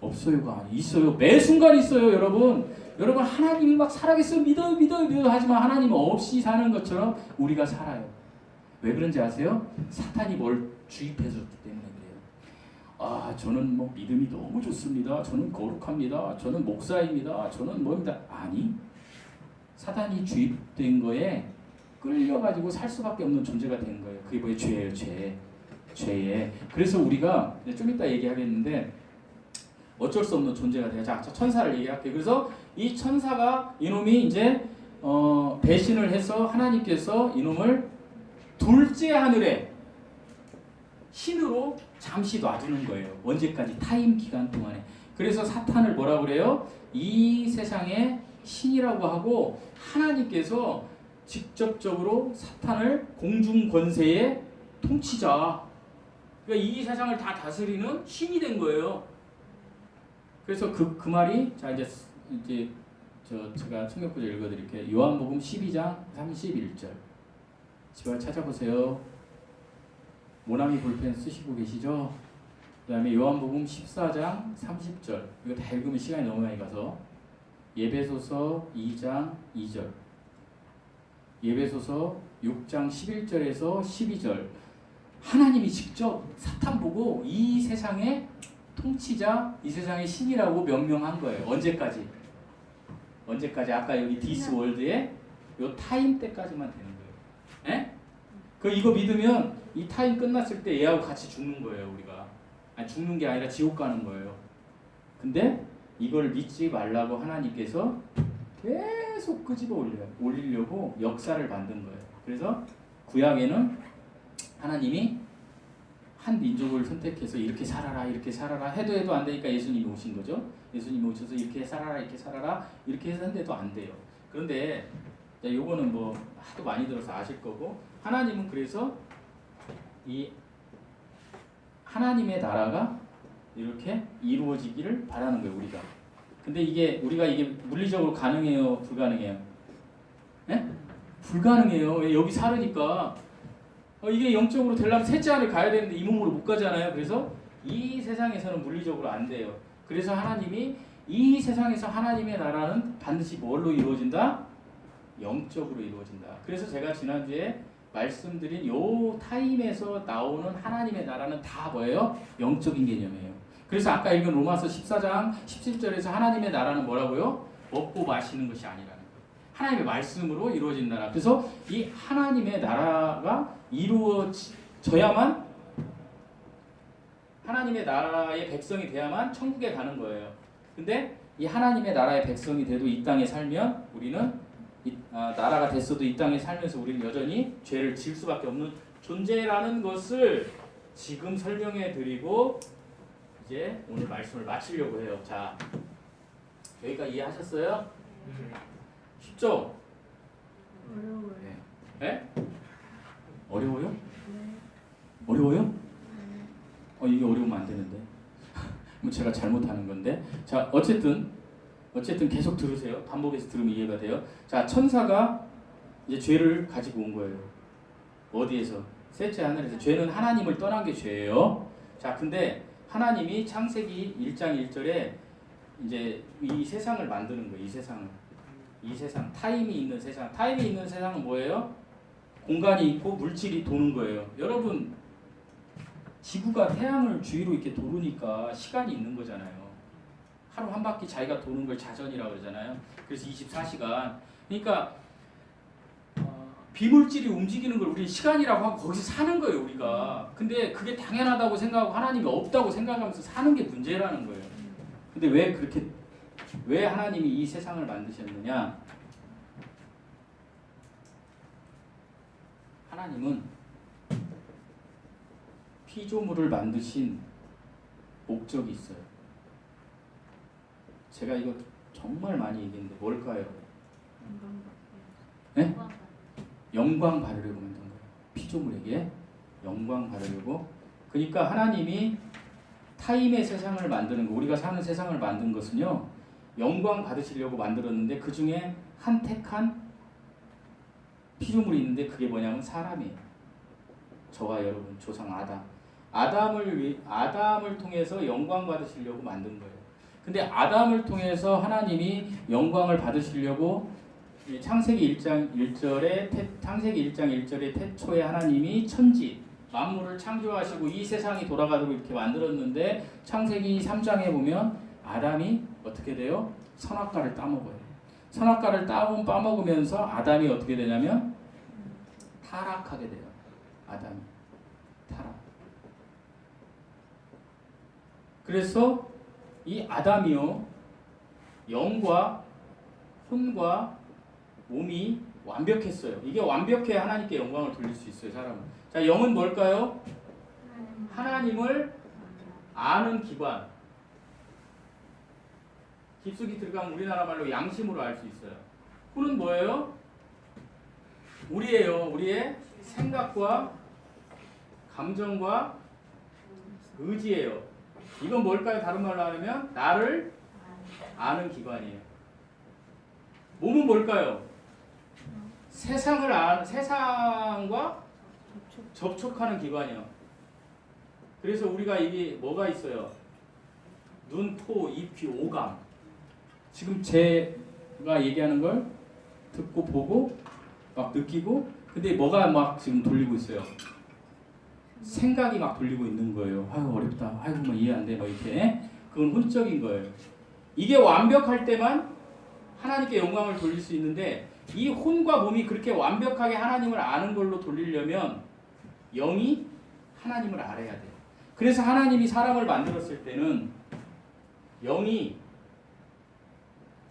없어요가 아니 있어요. 매 순간 있어요, 여러분. 여러분 하나님이 막 살아계셔 믿어요 하지만 하나님 없이 사는 것처럼 우리가 살아요. 왜 그런지 아세요? 사탄이 뭘 주입해줬기 때문에 그래요. 저는 뭐 믿음이 너무 좋습니다. 저는 거룩합니다. 저는 목사입니다. 저는 뭐입니다. 아니, 사탄이 주입된 거에 끌려가지고 살 수밖에 없는 존재가 된 거예요. 그게 뭐예요? 죄예요, 죄에. 그래서 우리가 좀 이따 얘기하겠는데 어쩔 수 없는 존재가 돼요. 자, 천사를 얘기할게요. 그래서 이 천사가 이놈이 이제 배신을 해서 하나님께서 이놈을 둘째 하늘에 신으로 잠시 놔두는 거예요. 언제까지? 타임 기간 동안에. 그래서 사탄을 뭐라고 그래요? 이 세상의 신이라고 하고 하나님께서 직접적으로 사탄을 공중 권세의 통치자. 그러니까 이 세상을 다 다스리는 신이 된 거예요. 그래서 그 말이 제가 성경구절 읽어드릴게요. 요한복음 12장 31절. 제발 찾아보세요. 모나미 볼펜 쓰시고 계시죠? 그 다음에 요한복음 14장 30절. 이거 다 읽으면 시간이 너무 많이 가서 예배소서 2장 2절. 예배소서 6장 11절에서 12절 하나님이 직접 사탄 보고 이 세상의 통치자, 이 세상의 신이라고 명명한 거예요. 언제까지? 아까 여기 디스 월드의 요 타임 때까지만 되는 거예요. 에? 이거 믿으면 이 타임 끝났을 때 얘하고 같이 죽는 거예요. 우리가. 아니, 죽는 게 아니라 지옥 가는 거예요. 근데 이걸 믿지 말라고 하나님께서 계속 끄집어 올리려고 역사를 만든 거예요. 그래서 구약에는 하나님이 한 민족을 선택해서 이렇게 살아라 해도 안 되니까 예수님이 오신 거죠. 예수님이 오셔서 이렇게 살아라 이렇게 해서 했는데도 안 돼요. 그런데 요거는 뭐 하도 많이 들어서 아실 거고, 하나님은 그래서 이 하나님의 나라가 이렇게 이루어지기를 바라는 거예요. 우리가. 근데 우리가 이게 물리적으로 가능해요, 불가능해요? 네? 불가능해요. 왜? 여기 살으니까. 이게 영적으로 되려면 셋째 하늘 가야 되는데 이 몸으로 못 가잖아요. 그래서 이 세상에서는 물리적으로 안 돼요. 그래서 하나님이 이 세상에서 하나님의 나라는 반드시 뭘로 이루어진다? 영적으로 이루어진다. 그래서 제가 지난주에 말씀드린 요 타임에서 나오는 하나님의 나라는 다 뭐예요? 영적인 개념이에요. 그래서 아까 읽은 로마서 14장 17절에서 하나님의 나라는 뭐라고요? 먹고 마시는 것이 아니라는 거예요. 하나님의 말씀으로 이루어진 나라. 그래서 이 하나님의 나라가 이루어져야만, 하나님의 나라의 백성이 돼야만 천국에 가는 거예요. 근데 이 하나님의 나라의 백성이 돼도 이 땅에 살면 우리는 나라가 됐어도 이 땅에 살면서 우리는 여전히 죄를 지을 수밖에 없는 존재라는 것을 지금 설명해 드리고 이제 오늘 말씀을 마치려고 해요. 자, 여기까지 이해하셨어요? 쉽죠? 어려워요. 네? 어려워요? 어려워요? 이게 어려우면 안 되는데. 뭐 제가 잘못하는 건데. 자, 어쨌든 계속 들으세요. 반복해서 들으면 이해가 돼요. 자, 천사가 이제 죄를 가지고 온 거예요. 어디에서? 셋째 하늘에서. 죄는 하나님을 떠난 게 죄예요. 자, 근데 하나님이 창세기 1장 1절에 이제 이 세상을 만드는 거예요. 이 세상, 타임이 있는 세상. 타임이 있는 세상은 뭐예요? 공간이 있고 물질이 도는 거예요. 여러분, 지구가 태양을 주위로 이렇게 도르니까 시간이 있는 거잖아요. 하루 한 바퀴 자기가 도는 걸 자전이라고 그러잖아요. 그래서 24시간. 그러니까 비물질이 움직이는 걸 우리 시간이라고 하고 거기서 사는 거예요, 우리가. 근데 그게 당연하다고 생각하고 하나님이 없다고 생각하면서 사는 게 문제라는 거예요. 근데 왜 하나님이 이 세상을 만드셨느냐? 하나님은 피조물을 만드신 목적이 있어요. 제가 이거 정말 많이 얘기했는데 뭘까요? 네? 영광 받으려고 만든 거예요. 피조물에게 영광 받으려고. 그러니까 하나님이 타임의 세상을 만드는 거, 우리가 사는 세상을 만든 것은요, 영광 받으시려고 만들었는데 그 중에 한 택한 피조물이 있는데 그게 뭐냐면 사람이에요. 저와 여러분 조상 아담을 통해서 영광 받으시려고 만든 거예요. 근데 아담을 통해서 하나님이 영광을 받으시려고 창세기 1장 1절에 태초에 하나님이 천지 만물을 창조하시고 이 세상이 돌아가도록 이렇게 만들었는데 창세기 3장에 보면 아담이 어떻게 돼요? 선악과를 따먹어요. 선악과를 따먹으면서 아담이 어떻게 되냐면 타락하게 돼요. 아담이 타락. 그래서 이 아담이요, 영과 혼과 몸이 완벽했어요. 이게 완벽해야 하나님께 영광을 돌릴 수 있어요, 사람은. 자, 영은 뭘까요? 하나님을 아는 기관. 깊숙이 들어가면 우리나라 말로 양심으로 알 수 있어요. 혼은 뭐예요? 우리의 생각과 감정과 의지예요. 이건 뭘까요? 다른 말로 하면 나를 아는 기관이에요. 몸은 뭘까요? 세상과 접촉하는 기관이요. 그래서 우리가 이게 뭐가 있어요? 눈, 코, 입, 귀, 오감. 지금 제가 얘기하는 걸 듣고 보고 막 느끼고 근데 뭐가 막 지금 돌리고 있어요? 생각이 막 돌리고 있는 거예요. 아유 어렵다. 아이고 뭐 이해 안 돼. 뭐 이렇게. 그건 혼적인 거예요. 이게 완벽할 때만 하나님께 영광을 돌릴 수 있는데 이 혼과 몸이 그렇게 완벽하게 하나님을 아는 걸로 돌리려면 영이 하나님을 알아야 돼요. 그래서 하나님이 사람을 만들었을 때는 영이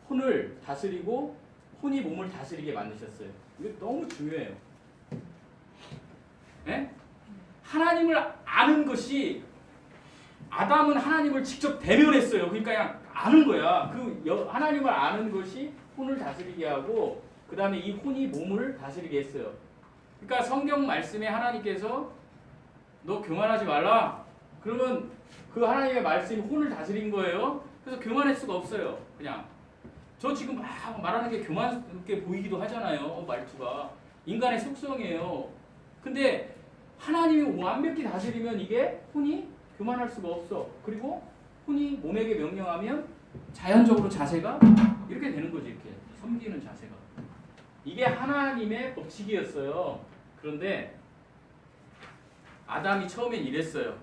혼을 다스리고 혼이 몸을 다스리게 만드셨어요. 이거 너무 중요해요. 네? 하나님을 아는 것이 아담은 하나님을 직접 대면했어요. 그러니까 그냥 아는 거야. 하나님을 아는 것이 혼을 다스리게 하고 그 다음에 이 혼이 몸을 다스리게 했어요. 그러니까 성경 말씀에 하나님께서 너 교만하지 말라. 그러면 그 하나님의 말씀이 혼을 다스린 거예요. 그래서 교만할 수가 없어요. 그냥 저 지금 막 말하는 게 교만스럽게 보이기도 하잖아요. 말투가 인간의 속성이에요. 근데 하나님이 완벽히 다스리면 이게 혼이 교만할 수가 없어. 그리고 혼이 몸에게 명령하면 자연적으로 자세가 이렇게 되는 거지. 이렇게 섬기는 자세가. 이게 하나님의 법칙이었어요. 그런데 아담이 처음엔 이랬어요.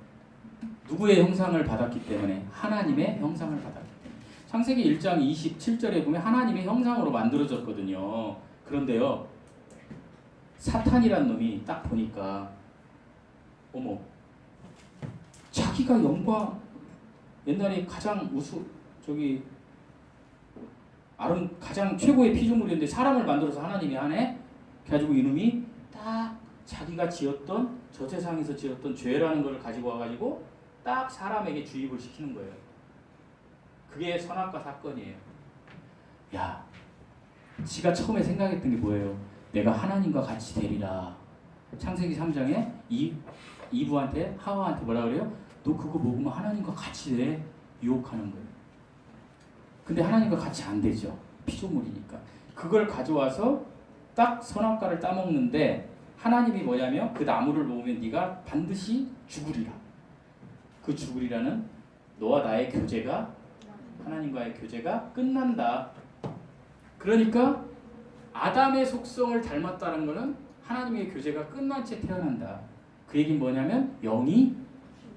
누구의 형상을 받았기 때문에? 하나님의 형상을 받았기 때문에. 창세기 1장 27절에 보면 하나님의 형상으로 만들어졌거든요. 그런데요. 사탄이란 놈이 딱 보니까 어머 자기가 영광 옛날에 가장 가장 최고의 피조물이었는데 사람을 만들어서 하나님이 하네. 그래가지고 이놈이 딱 자기가 지었던 저 세상에서 지었던 죄라는 것을 가지고 와가지고 딱 사람에게 주입을 시키는 거예요. 그게 선악과 사건이에요. 야, 지가 처음에 생각했던 게 뭐예요? 내가 하나님과 같이 되리라. 창세기 3장에 이브한테 하와한테 뭐라 그래요? 너 그거 먹으면 하나님과 같이 돼. 유혹하는 거예요. 근데 하나님과 같이 안 되죠. 피조물이니까. 그걸 가져와서 딱 선악과를 따먹는데 하나님이 뭐냐면 그 나무를 먹으면 네가 반드시 죽으리라. 그 죽으리라는 너와 나의 교제가 하나님과의 교제가 끝난다. 그러니까 아담의 속성을 닮았다는 것은 하나님의 교제가 끝난 채 태어난다. 그 얘기는 뭐냐면 영이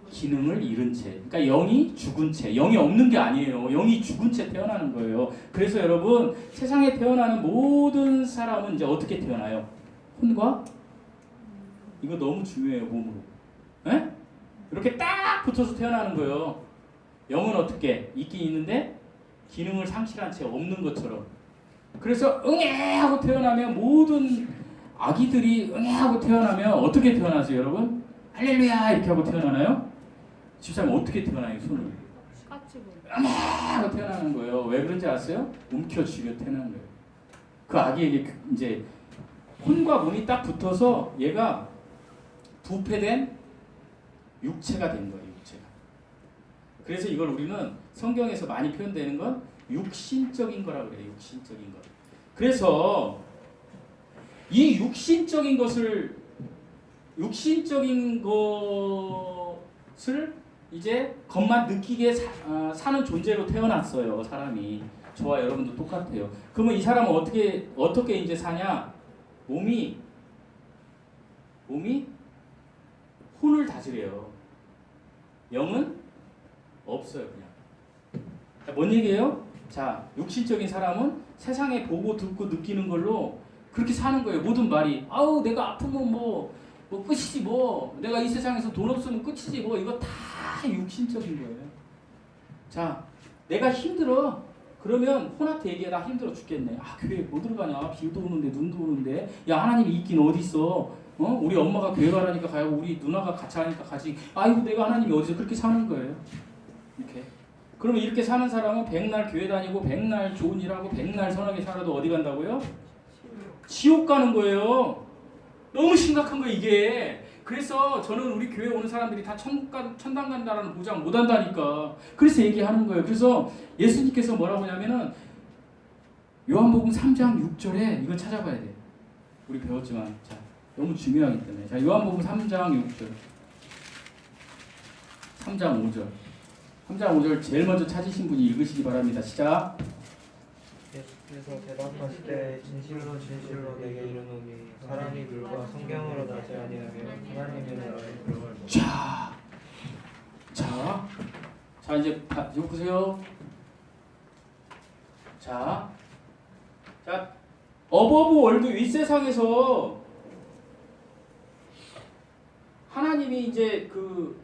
기능을 잃은 채, 그러니까 영이 죽은 채, 영이 없는 게 아니에요. 영이 죽은 채 태어나는 거예요. 그래서 여러분 세상에 태어나는 모든 사람은 이제 어떻게 태어나요? 혼과? 이거 너무 중요해요. 몸으로. 에? 이렇게 딱 붙어서 태어나는 거예요. 영은 어떻게? 있긴 있는데 기능을 상실한 채 없는 것처럼. 그래서 응애 하고 태어나면 모든 아기들이 응애 하고 태어나면 어떻게 태어나세요 여러분? 할렐루야 이렇게 하고 태어나나요? 집사님 어떻게 태어나요 손을? 까치고. 응애 하고 태어나는 거예요. 왜 그런지 아세요? 움켜쥐려 태어나는 거예요. 그 아기에게 이제 혼과 몸이 딱 붙어서 얘가 부패된 육체가 된 거예요. 육체가. 그래서 이걸 우리는 성경에서 많이 표현되는 건 육신적인 거라고 그래요. 육신적인 것. 그래서 이 육신적인 것을 이제 겉만 느끼게 사는 존재로 태어났어요. 사람이. 저와 여러분도 똑같아요. 그러면 이 사람은 어떻게 이제 사냐? 몸이 혼을 다스려요. 영은 없어요. 그냥. 뭔 얘기예요? 자, 육신적인 사람은 세상에 보고 듣고 느끼는 걸로 그렇게 사는 거예요. 모든 말이 아우 내가 아프면 뭐 끝이지 뭐 내가 이 세상에서 돈 없으면 끝이지 뭐 이거 다 육신적인 거예요. 자, 내가 힘들어. 그러면 혼한테 얘기해. 나 힘들어 죽겠네. 아 교회 못 들어가냐? 비도 오는데 눈도 오는데. 야 하나님이 있긴 어디 있어? 우리 엄마가 교회 가라니까 가고 우리 누나가 같이 하니까 가지. 아이고 내가 하나님이 어디서 그렇게 사는 거예요. 이렇게. 그러면 이렇게 사는 사람은 백날 교회 다니고 백날 좋은 일하고 백날 선하게 살아도 어디 간다고요? 지옥 가는 거예요. 너무 심각한 거예요 이게. 그래서 저는 우리 교회 오는 사람들이 다 천당 간다라는 보장 못 한다니까. 그래서 얘기하는 거예요. 그래서 예수님께서 뭐라고 하냐면은 요한복음 3장 6절에 이거 찾아봐야 돼요. 우리 배웠지만 자 너무 중요하기 때문에. 자 요한복음 3장 6절 3장 5절 제일 먼저 찾으신 분이 읽으시기 바랍니다. 시작. 예수께서 대답하시되 진실로 진실로 내게 이르노니 사람이 물과 성경으로 나지 아니하면 하나님의 나라에 들어갈 것이다. 자 이제 보세요. 자, 어버브 월드 윗세상에서 하나님이 이제 그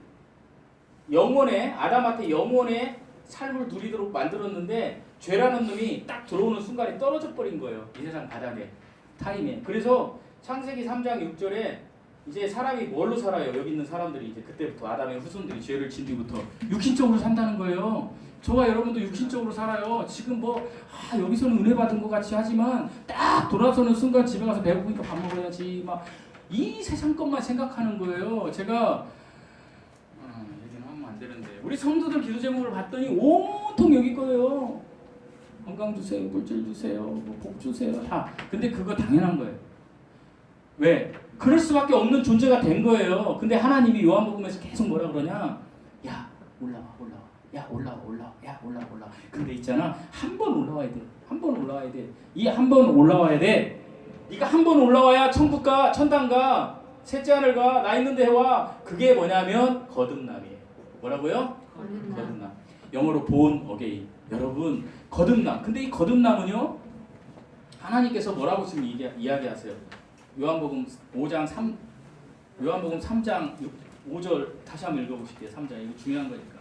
영원의 아담한테 영원의 삶을 누리도록 만들었는데 죄라는 놈이 딱 들어오는 순간에 떨어져 버린 거예요. 이 세상 바닥에 타임에. 그래서 창세기 3장 6절에 이제 사람이 뭘로 살아요? 여기 있는 사람들이 이제 그때부터 아담의 후손들이 죄를 진 뒤부터 육신적으로 산다는 거예요. 저와 여러분도 육신적으로 살아요. 지금 여기서는 은혜 받은 것 같이 하지만 딱 돌아서는 순간 집에 가서 배고프니까 밥 먹어야지 막 이 세상 것만 생각하는 거예요. 제가 얘기는 하면 안 되는데 우리 성도들 기도 제목을 봤더니 온통 여기 거예요. 건강 주세요, 물질 주세요, 복 주세요. 근데 그거 당연한 거예요. 왜? 그럴 수밖에 없는 존재가 된 거예요. 근데 하나님이 요한복음에서 계속 뭐라 그러냐? 야 올라와. 야 올라와. 근데 있잖아 한 번 올라와야 돼. 한 번 올라와야 돼. 이 한 번 올라와야 돼. 네가 한 번 올라와야 천국 가, 천당 가, 셋째 하늘 가, 나 있는 데 와. 그게 뭐냐면 거듭남이에요. 뭐라고요? 거듭남. 영어로 born again. 여러분 거듭남. 근데 이 거듭남은요 하나님께서 뭐라고 지금 이야기하세요? 요한복음 3장 5절 다시 한번 읽어보실게요. 3장 이거 중요한 거니까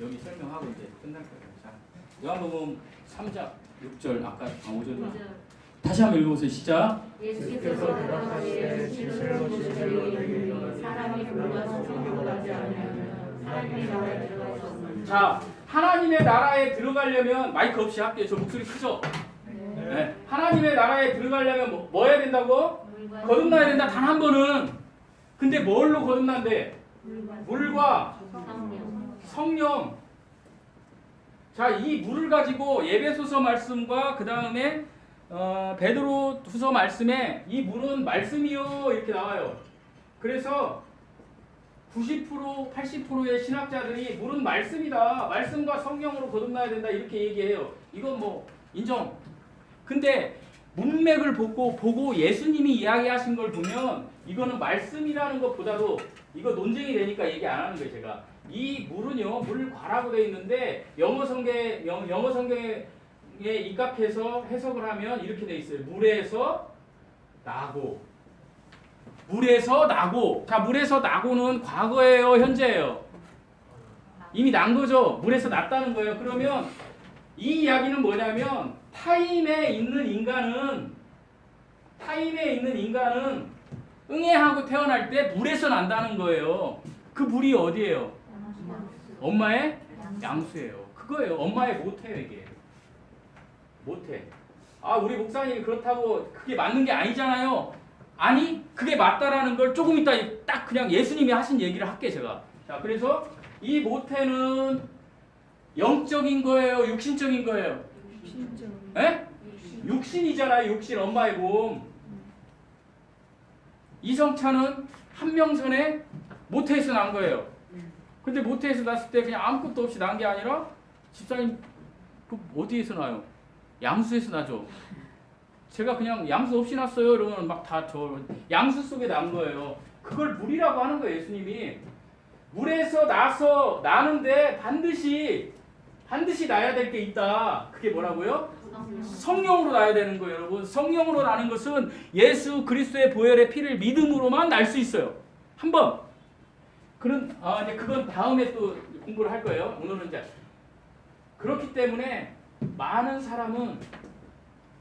여기 설명하고 이제 끝날 거예요. 자, 요한복음 3장 6절 아까 5절이나 다시 한번 읽어보세요. 시작. 예수께서 대답하시되 진실로 진실로 내게 이르노니 사람이 물과 성경으로 나지 아니하면 하나님의 나라에 들어갈 수 없느니라. 자, 하나님의 나라에 들어가려면 마이크 없이 할게요. 저 목소리 크죠? 네. 하나님의 나라에 들어가려면 뭐 해야 된다고? 거듭나야 된다. 단 한 번은. 근데 뭘로 거듭난대? 물과 성령. 자, 이 물을 가지고 에베소서 말씀과 그 다음에 베드로후서 말씀에 이 물은 말씀이요 이렇게 나와요. 그래서 90% 80%의 신학자들이 물은 말씀이다. 말씀과 성령으로 거듭나야 된다 이렇게 얘기해요. 이건 뭐 인정. 근데 문맥을 보고 예수님이 이야기하신 걸 보면 이거는 말씀이라는 것보다도 이거 논쟁이 되니까 얘기 안 하는 거예요. 제가 이 물은요 물과라고 되어 있는데 영어 성경에 입각해서 해석을 하면 이렇게 돼 있어요. 물에서 나고. 자, 물에서 나고는 과거예요, 현재예요? 이미 난 거죠. 물에서 났다는 거예요. 그러면 이 이야기는 뭐냐면 타임에 있는 인간은 응애하고 태어날 때 물에서 난다는 거예요. 그 물이 어디예요? 엄마의 양수예요. 그거예요. 엄마의 모태예요, 이게. 모태. 우리 목사님이 그렇다고 그게 맞는 게 아니잖아요. 아니, 그게 맞다라는 걸 조금 이따 딱 그냥 예수님이 하신 얘기를 할게요, 제가. 자, 그래서 이 모태는 영적인 거예요, 육신적인 거예요? 에? 육신이잖아요, 육신, 엄마의 몸. 이성찬은 한명선에 모태에서 난 거예요. 근데 모태에서 났을 때 그냥 아무것도 없이 난 게 아니라 집사님 그 어디에서 나요? 양수에서 나죠. 제가 그냥 양수 없이 났어요. 이러면 막 다 양수 속에 난 거예요. 그걸 물이라고 하는 거예요, 예수님이. 물에서 나서 나는데 반드시 나야 될 게 있다. 그게 뭐라고요? 성령으로 나야 되는 거예요, 여러분. 성령으로 나는 것은 예수 그리스도의 보혈의 피를 믿음으로만 날 수 있어요. 한 번. 이제 그건 다음에 또 공부를 할 거예요. 오늘은 이제 그렇기 때문에 많은 사람은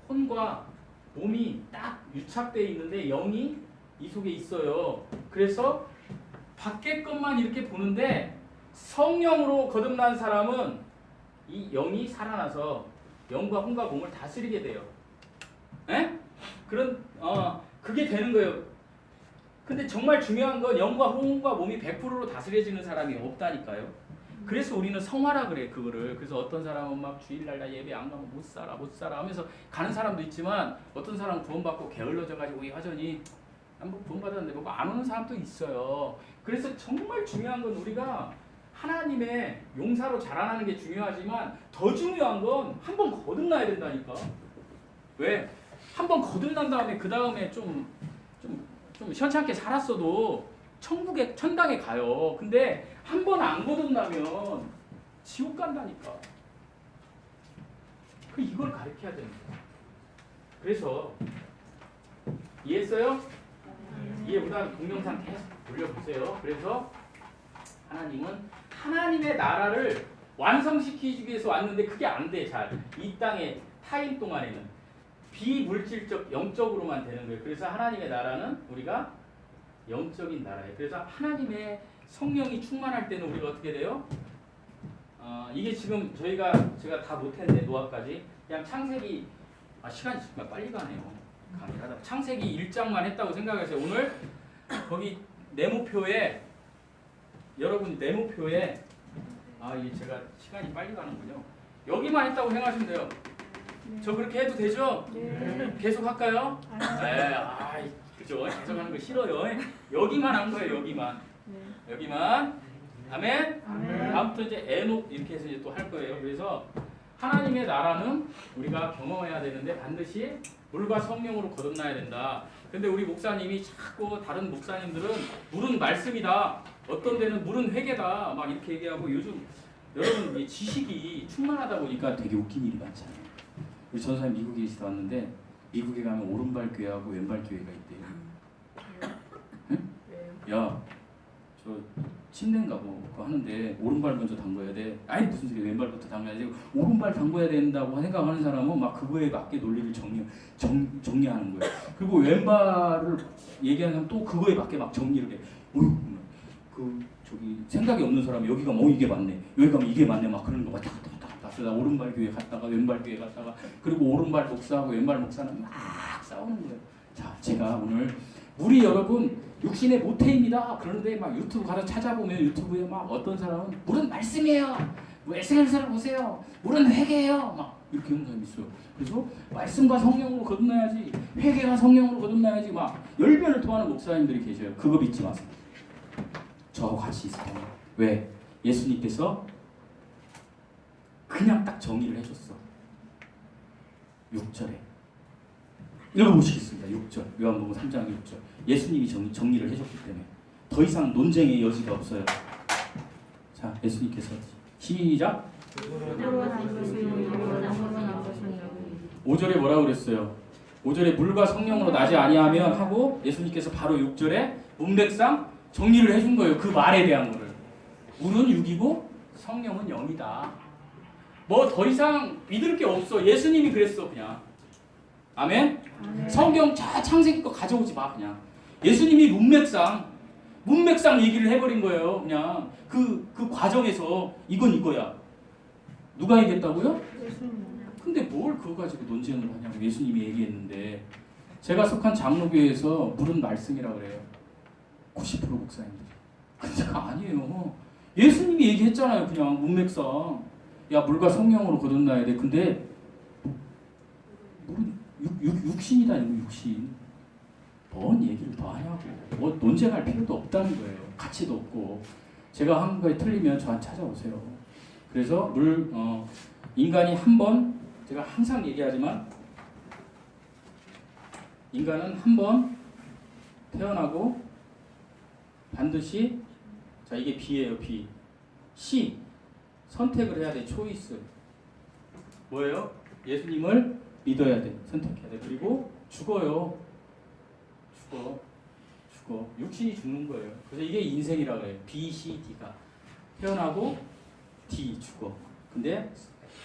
혼과 몸이 딱 유착되어 있는데 영이 이 속에 있어요. 그래서 밖에 것만 이렇게 보는데 성령으로 거듭난 사람은 이 영이 살아나서 영과 혼과 몸을 다스리게 돼요. 에? 그게 되는 거예요. 근데 정말 중요한 건 영과 혼과 몸이 100%로 다스려지는 사람이 없다니까요. 그래서 우리는 성화라 그래, 그거를. 그래서 어떤 사람은 막 주일날 나 예배 안 가면 못 살아 하면서 가는 사람도 있지만 어떤 사람은 구원받고 게을러져가지고 여전히 뭐 구원받았는데 뭐 안 오는 사람도 있어요. 그래서 정말 중요한 건 우리가 하나님의 용사로 자라나는 게 중요하지만 더 중요한 건 한 번 거듭나야 된다니까. 왜? 한 번 거듭난 다음에 그 다음에 좀 현찮게 살았어도 천당에 가요. 근데 한 번 안 거듭나면 지옥 간다니까. 이걸 가르쳐야 됩니다. 그래서 이해했어요? 이해 못하면 동영상 계속 돌려보세요. 그래서 하나님은 하나님의 나라를 완성시키기 위해서 왔는데 그게 안 돼. 잘 이 땅의 타임 동안에는 비물질적 영적으로만 되는 거예요. 그래서 하나님의 나라는 우리가 영적인 나라예요. 그래서 하나님의 성령이 충만할 때는 우리가 어떻게 돼요? 이게 지금 제가 다 못했네. 노아까지 그냥 창세기 시간이 정말 빨리 가네요. 강의를 하다 창세기 1장만 했다고 생각하세요. 오늘 거기 네모표에 여러분 네모표에 이게 제가 시간이 빨리 가는군요. 여기만 했다고 생각하시면 돼요. 저 그렇게 해도 되죠? 네. 계속 할까요? 네. 그죠? 계속 하는 거 싫어요. 여기만 한 거예요. 여기만. 네. 여기만. 아멘. 아멘. 다음부터 이제 에녹 이렇게 해서 이제 또 할 거예요. 그래서 하나님의 나라는 우리가 경험해야 되는데 반드시 물과 성령으로 거듭나야 된다. 근데 우리 목사님이 자꾸 다른 목사님들은 물은 말씀이다. 어떤 데는 물은 회개다. 막 이렇게 얘기하고 요즘 여러분 이 지식이 충만하다 보니까 되게 웃긴 일이 많잖아요. 우리 전사님 미국에 있어 왔는데 미국에 가면 오른발 교회하고 왼발 교회가 있대요. 응? 야, 저 침대인가 뭐 그거 하는데 오른발 먼저 담궈야 돼. 아니 무슨 소리야, 왼발부터 담가야 돼. 오른발 담궈야 된다고 생각하는 사람은 막 그거에 맞게 논리를 정리하는 거예요. 그리고 왼발을 얘기하는 사람 또 그거에 맞게 막 정리를 해. 저기 생각이 없는 사람이 여기 가면 이게 맞네, 여기 가면 이게 맞네, 막 그러는 거 왔다 갔다 그러다 오른발 교회 갔다가 왼발 교회 갔다가 그리고 오른발 목사하고 왼발 목사는 막 싸우는 거예요. 자, 제가 오늘 우리 여러분 육신의 모태입니다. 그런데 막 유튜브 가서 찾아보면 유튜브에 막 어떤 사람은 물은 말씀이에요. 뭐 SNS를 보세요. 물은 회개예요. 막 이렇게 하는 사람이 있어요. 그래서 말씀과 성령으로 거듭나야지, 회개와 성령으로 거듭나야지 막 열변을 토하는 목사님들이 계셔요. 그거 믿지 마세요. 저하고 같이 있어요. 왜? 예수님께서 그냥 딱 정의를 해줬어. 6절에 읽어보시겠습니다. 6절 요한복음 3장 6절 예수님이 정리를 해줬기 때문에 더 이상 논쟁의 여지가 없어요. 자, 예수님께서 시작. 5절에 뭐라고 그랬어요? 5절에 물과 성령으로 나지 아니하면 하고 예수님께서 바로 6절에 문맥상 정리를 해준 거예요. 그 말에 대한 거를. 물은 육이고 성령은 영이다. 뭐 더 이상 믿을 게 없어. 예수님이 그랬어. 그냥. 아멘? 성경 창세기 거 가져오지 마. 그냥. 예수님이 문맥상 얘기를 해버린 거예요. 그냥 그 과정에서 이건 이거야. 누가 얘기했다고요? 근데 뭘 그거 가지고 논쟁을 하냐고. 예수님이 얘기했는데. 제가 속한 장로교회에서 물은 말씀이라 그래요. 90% 목사님들이. 근데 아니에요. 예수님이 얘기했잖아요. 그냥 문맥상. 야, 물과 성령으로 거듭나야 돼. 근데 물은 육신이다. 육신. 뭔 얘기를 더 하냐고. 뭐 논쟁할 필요도 없다는 거예요. 가치도 없고. 제가 한 거에 틀리면 저한테 찾아오세요. 그래서 인간이 한 번, 제가 항상 얘기하지만 인간은 한 번 태어나고 반드시, 자, 이게 B예요. B. C. 선택을 해야 돼. 초이스. 뭐예요? 예수님을 믿어야 돼. 선택해야 돼. 그리고 죽어요. 죽어. 육신이 죽는 거예요. 그래서 이게 인생이라고 해요. B, C, D가. 태어나고 D, 죽어. 근데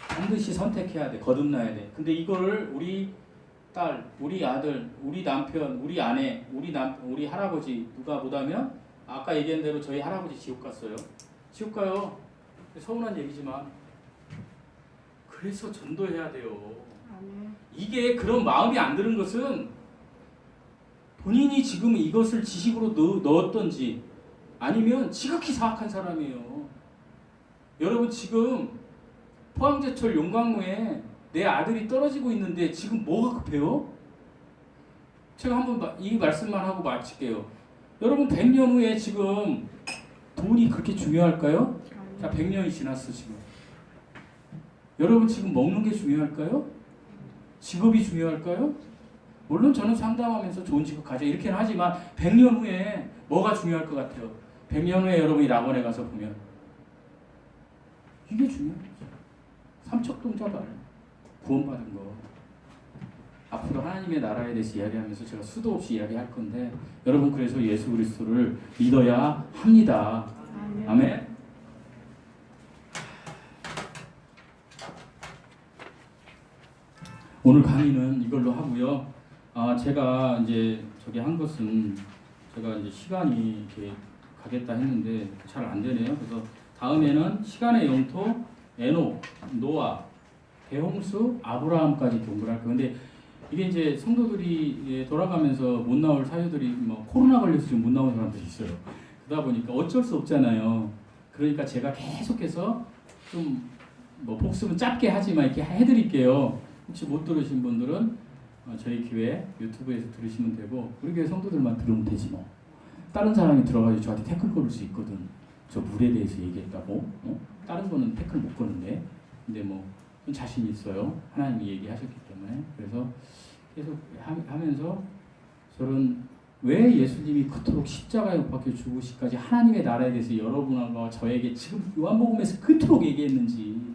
반드시 선택해야 돼. 거듭나야 돼. 근데 이거를 우리 딸, 우리 아들, 우리 남편, 우리 아내, 우리 할아버지 누가 못하면 아까 얘기한 대로 저희 할아버지 지옥 갔어요. 지옥 가요. 서운한 얘기지만 그래서 전도해야 돼요. 이게 그런 마음이 안 드는 것은 본인이 지금 이것을 지식으로 넣었던지 아니면 지극히 사악한 사람이에요. 여러분 지금 포항제철 용광로에 내 아들이 떨어지고 있는데 지금 뭐가 급해요? 제가 한번 이 말씀만 하고 마칠게요. 여러분 100년 후에 지금 돈이 그렇게 중요할까요? 자, 100년이 지났어 지금. 여러분 지금 먹는 게 중요할까요? 직업이 중요할까요? 물론 저는 상담하면서 좋은 직업 가져 이렇게는 하지만 100년 후에 뭐가 중요할 것 같아요? 100년 후에 여러분이 낙원에 가서 보면 이게 중요한 거죠. 삼척동자발 구원받은 거. 앞으로 하나님의 나라에 대해서 이야기하면서 제가 수도 없이 이야기할 건데 여러분 그래서 예수 그리스도를 믿어야 합니다. 아멘. 오늘 강의는 이걸로 하고요. 제가 이제 저기 한 것은 제가 이제 시간이 이렇게 가겠다 했는데 잘 안 되네요. 그래서 다음에는 시간의 영토, 에녹, 노아, 대홍수, 아브라함까지 공부를 할 거예요. 근데 이게 이제 성도들이 돌아가면서 못 나올 사유들이 뭐 코로나 걸려서 지금 못 나온 사람들이 있어요. 그러다 보니까 어쩔 수 없잖아요. 그러니까 제가 계속해서 좀 뭐 복습은 짧게 하지만 이렇게 해드릴게요. 혹시 못 들으신 분들은 저희 교회 유튜브에서 들으시면 되고 우리 교회 성도들만 들으면 되지 뭐. 다른 사람이 들어가지고 저한테 태클 걸을 수 있거든. 저 물에 대해서 얘기했다고. 다른 거는 태클 못 거는데. 근데 뭐 자신 있어요. 하나님이 얘기하셨기 때문에. 그래서 계속 하면서 저는 왜 예수님이 그토록 십자가에 못 박혀 죽으시까지 하나님의 나라에 대해서 여러분과 저에게 지금 요한복음에서 그토록 얘기했는지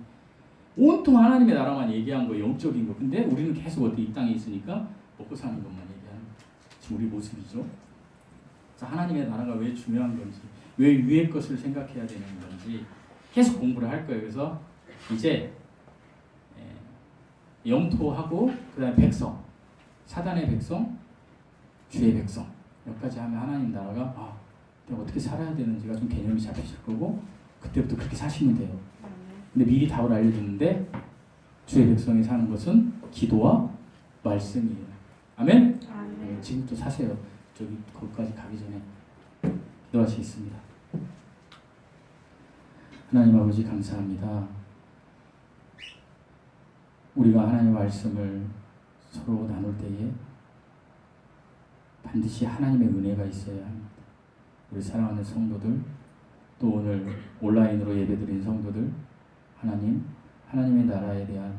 온통 하나님의 나라만 얘기한 거 영적인 거. 근데 우리는 계속 어디 이 땅에 있으니까 먹고 사는 것만 얘기하는 지금 우리 모습이죠. 그래서 하나님의 나라가 왜 중요한 건지, 왜 위의 것을 생각해야 되는 건지 계속 공부를 할 거예요. 그래서 이제 영토하고 그다음에 백성, 사단의 백성, 주의 백성 여기까지 하면 하나님 나라가 내가 어떻게 살아야 되는지가 좀 개념이 잡히실 거고 그때부터 그렇게 사시면 돼요. 근데 미리 답을 알려줬는데 주의 백성이 사는 것은 기도와 말씀이에요. 아멘? 지금부터 사세요. 저기 거기까지 가기 전에 기도하시겠습니다. 하나님 아버지 감사합니다. 우리가 하나님의 말씀을 서로 나눌 때에 반드시 하나님의 은혜가 있어야 합니다. 우리 사랑하는 성도들 또 오늘 온라인으로 예배드린 성도들 하나님의 나라에 대한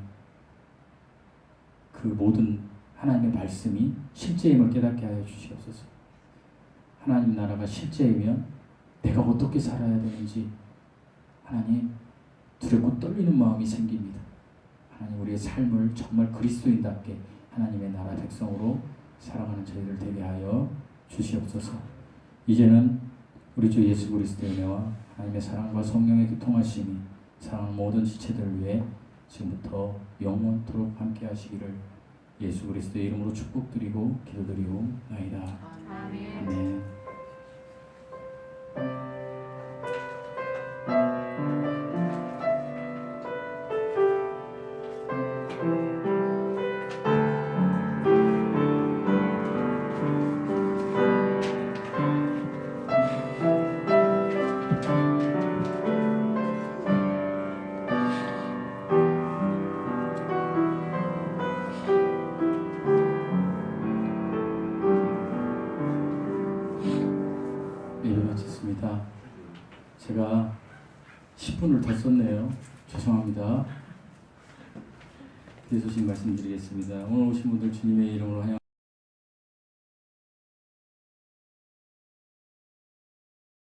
그 모든 하나님의 말씀이 실제임을 깨닫게 하여 주시옵소서. 하나님 나라가 실제이면 내가 어떻게 살아야 되는지 하나님 두렵고 떨리는 마음이 생깁니다. 하나님 우리의 삶을 정말 그리스도인답게 하나님의 나라 백성으로 살아가는 저희들 되게 하여 주시옵소서. 이제는 우리 주 예수 그리스도의 은혜와 하나님의 사랑과 성령의 교통하심이 사랑하는 모든 지체들을 위해 지금부터 영원토록 함께 하시기를 예수 그리스도의 이름으로 축복드리고 기도드리고 나이다. 아멘. 아멘. 마쳤습니다. 제가 10분을 더 썼네요. 죄송합니다. 그 소식 말씀드리겠습니다. 오늘 오신 분들 주님의 이름으로 환영.